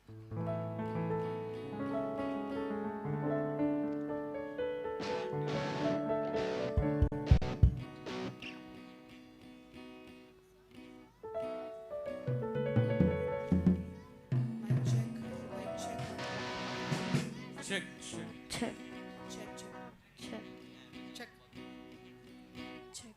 Check, check. Check. Check, Check. check. Check.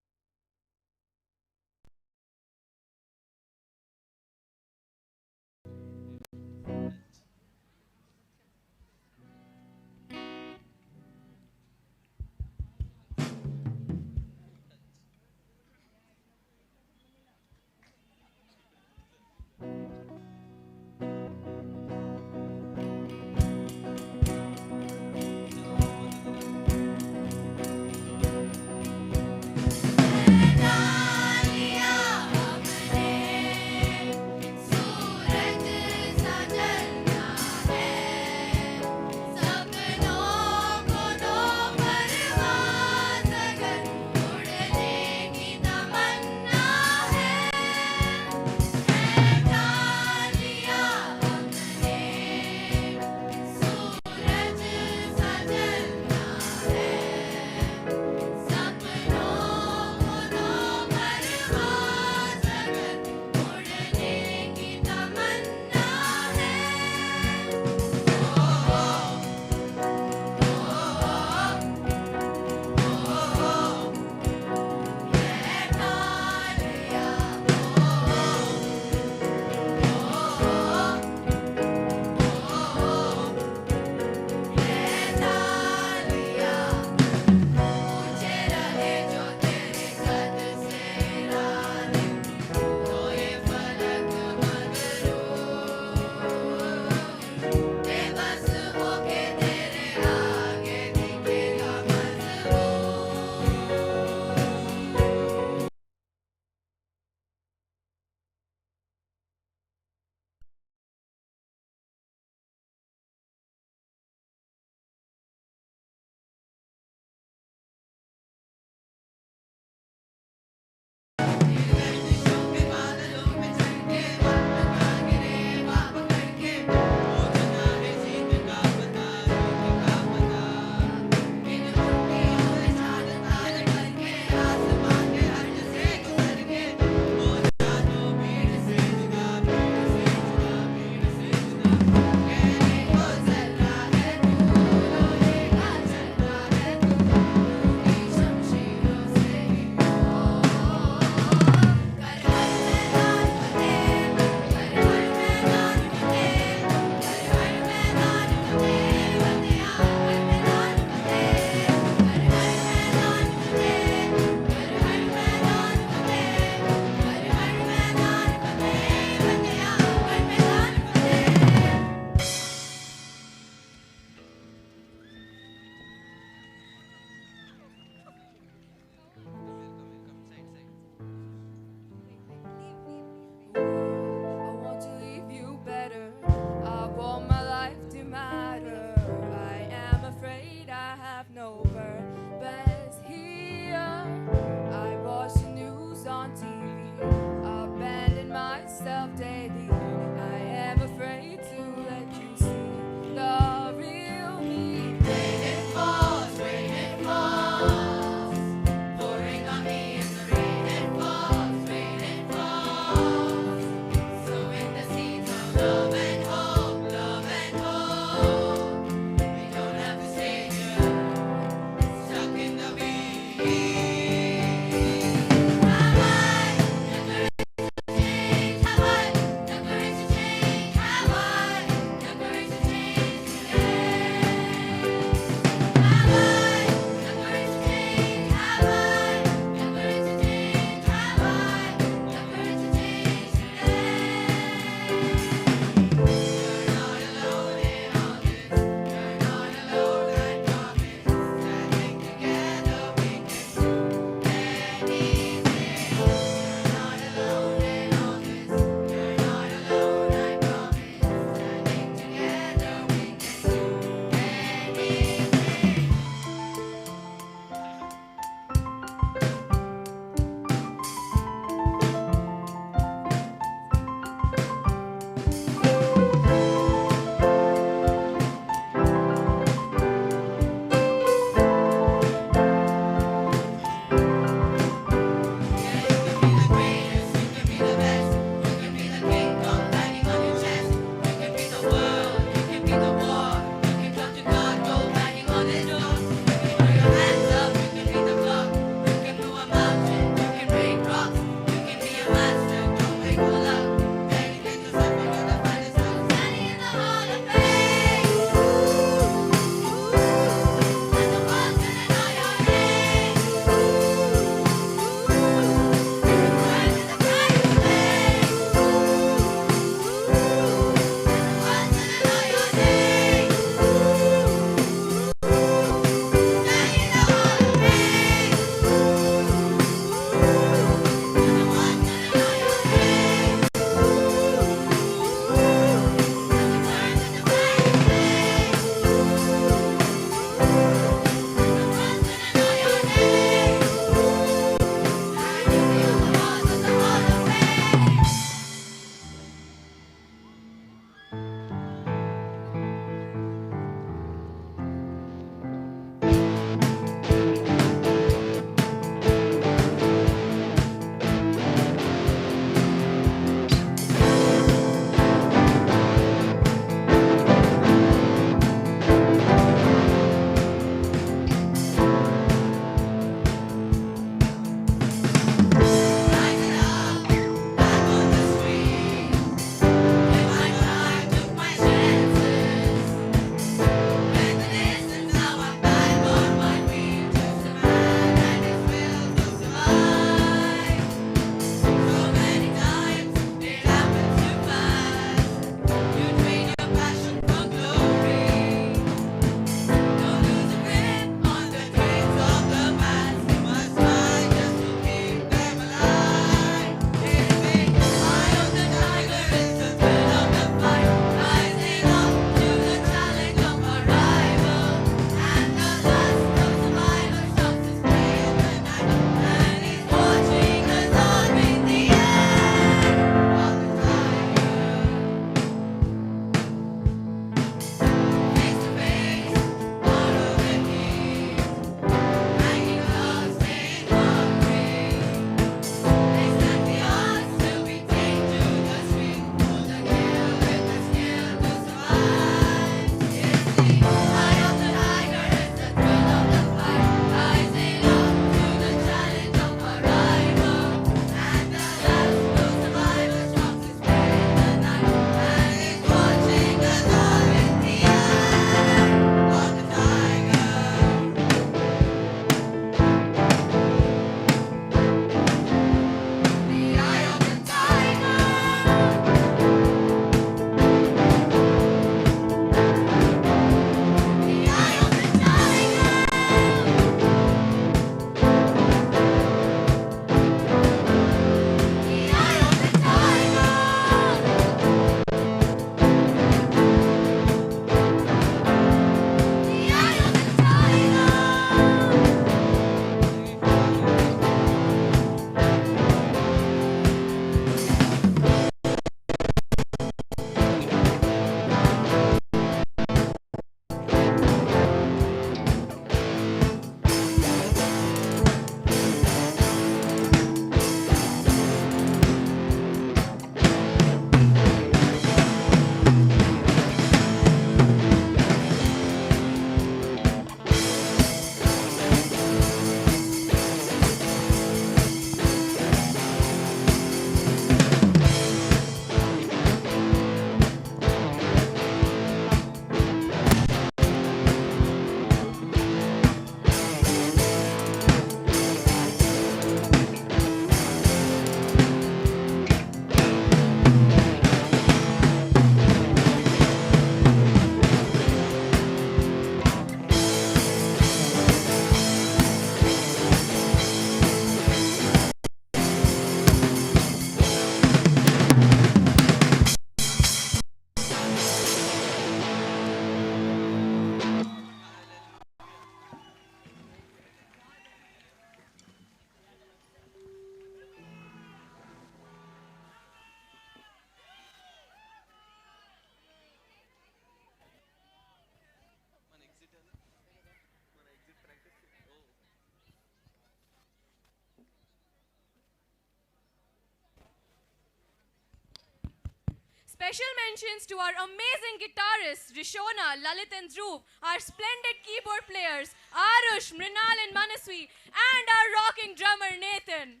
Special mentions to our amazing guitarists, Rishona, Lalit and Dhruv, our splendid keyboard players, Arush, Mrinal and Manaswi, and our rocking drummer, Nathan.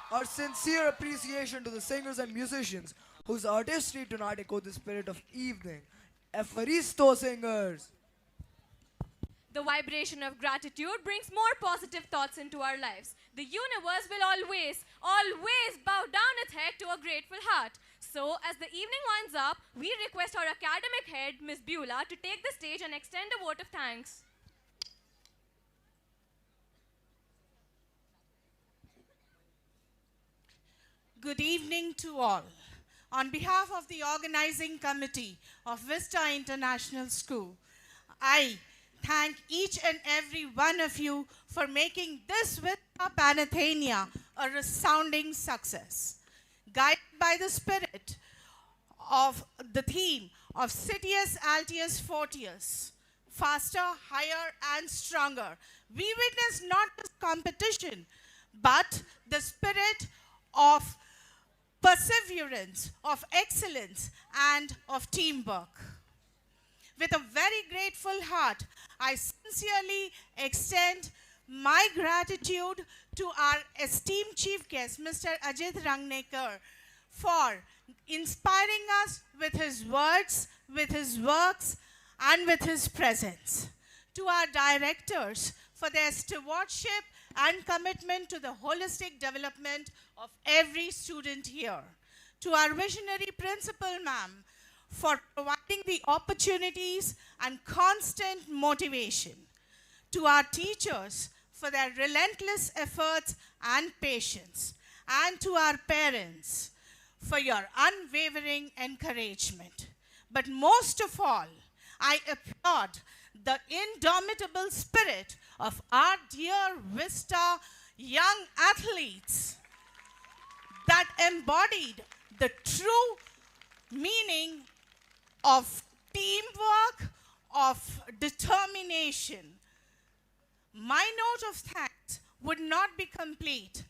Our sincere appreciation to the singers and musicians whose artistry tonight echo the spirit of evening. Efaristo singers! The vibration of gratitude brings more positive thoughts into our lives. The universe will always, always bow down its head to a grateful heart. So, as the evening winds up, we request our academic head, Ms. Beulah, to take the stage and extend a vote of thanks. Good evening to all. On behalf of the organizing committee of Vista International School, I thank each and every one of you for making this Vista Panathenaia a resounding success. Guided by the spirit of the theme of Citius Altius Fortius, faster, higher and stronger, we witness not just competition, but the spirit of perseverance, of excellence, and of teamwork. With a very grateful heart, I sincerely extend my gratitude to our esteemed chief guest, Mr. Ajit Rangnekar, for inspiring us with his words, with his works, and with his presence. To our directors for their stewardship and commitment to the holistic development of every student here. To our visionary principal, ma'am, for providing the opportunities and constant motivation. To our teachers for their relentless efforts and patience. And to our parents for your unwavering encouragement. But most of all, I applaud the indomitable spirit of our dear Vista young athletes that embodied the true meaning of teamwork, of determination. My note of thanks would not be complete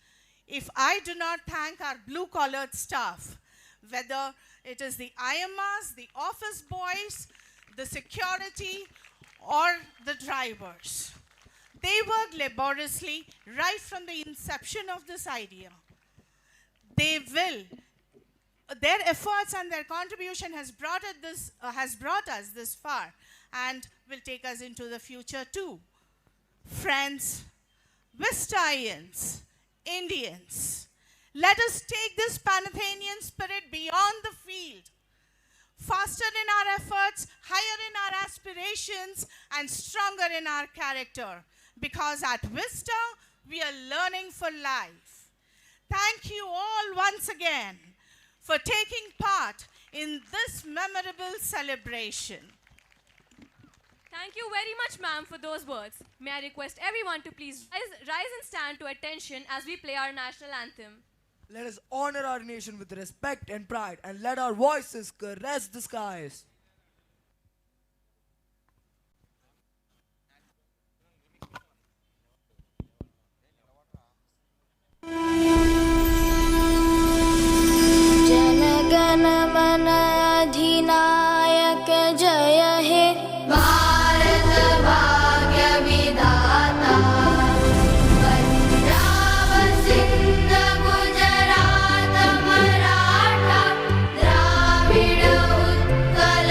if I do not thank our blue-collared staff, whether it is the IMAs, the office boys, the security, or the drivers. They worked laboriously right from the inception of this idea. Their efforts and their contribution has brought us this far and will take us into the future too. Friends, Vistains, Indians, let us take this Panathenian spirit beyond the field, faster in our efforts, higher in our aspirations, and stronger in our character. Because at Vista, we are learning for life. Thank you all once again for taking part in this memorable celebration. Thank you very much, ma'am, for those words. May I request everyone to please rise and stand to attention as we play our national anthem. Let us honor our nation with respect and pride, and let our voices caress the skies. जनगण मन अधिनायक जय हे भारत भाग्य विधाता Punjab Sindh Gujarat Maratha Dravida Utkal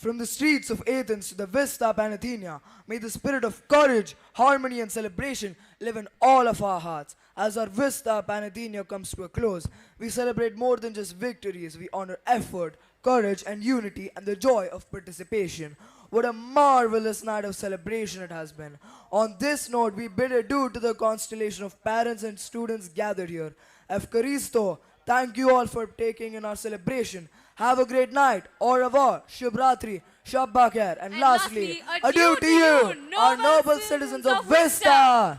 From the streets of Athens to the Vista Panathenaia, may the spirit of courage, harmony and celebration live in all of our hearts. As our Vista Panathenaia comes to a close, we celebrate more than just victories. We honor effort, courage and unity and the joy of participation. What a marvelous night of celebration it has been. On this note, we bid adieu to the constellation of parents and students gathered here. Evcharisto, thank you all for taking in our celebration. Have a great night. Au revoir. Shubh Ratri. Shab Bakher. And lastly, adieu to you, our noble citizens of Vista.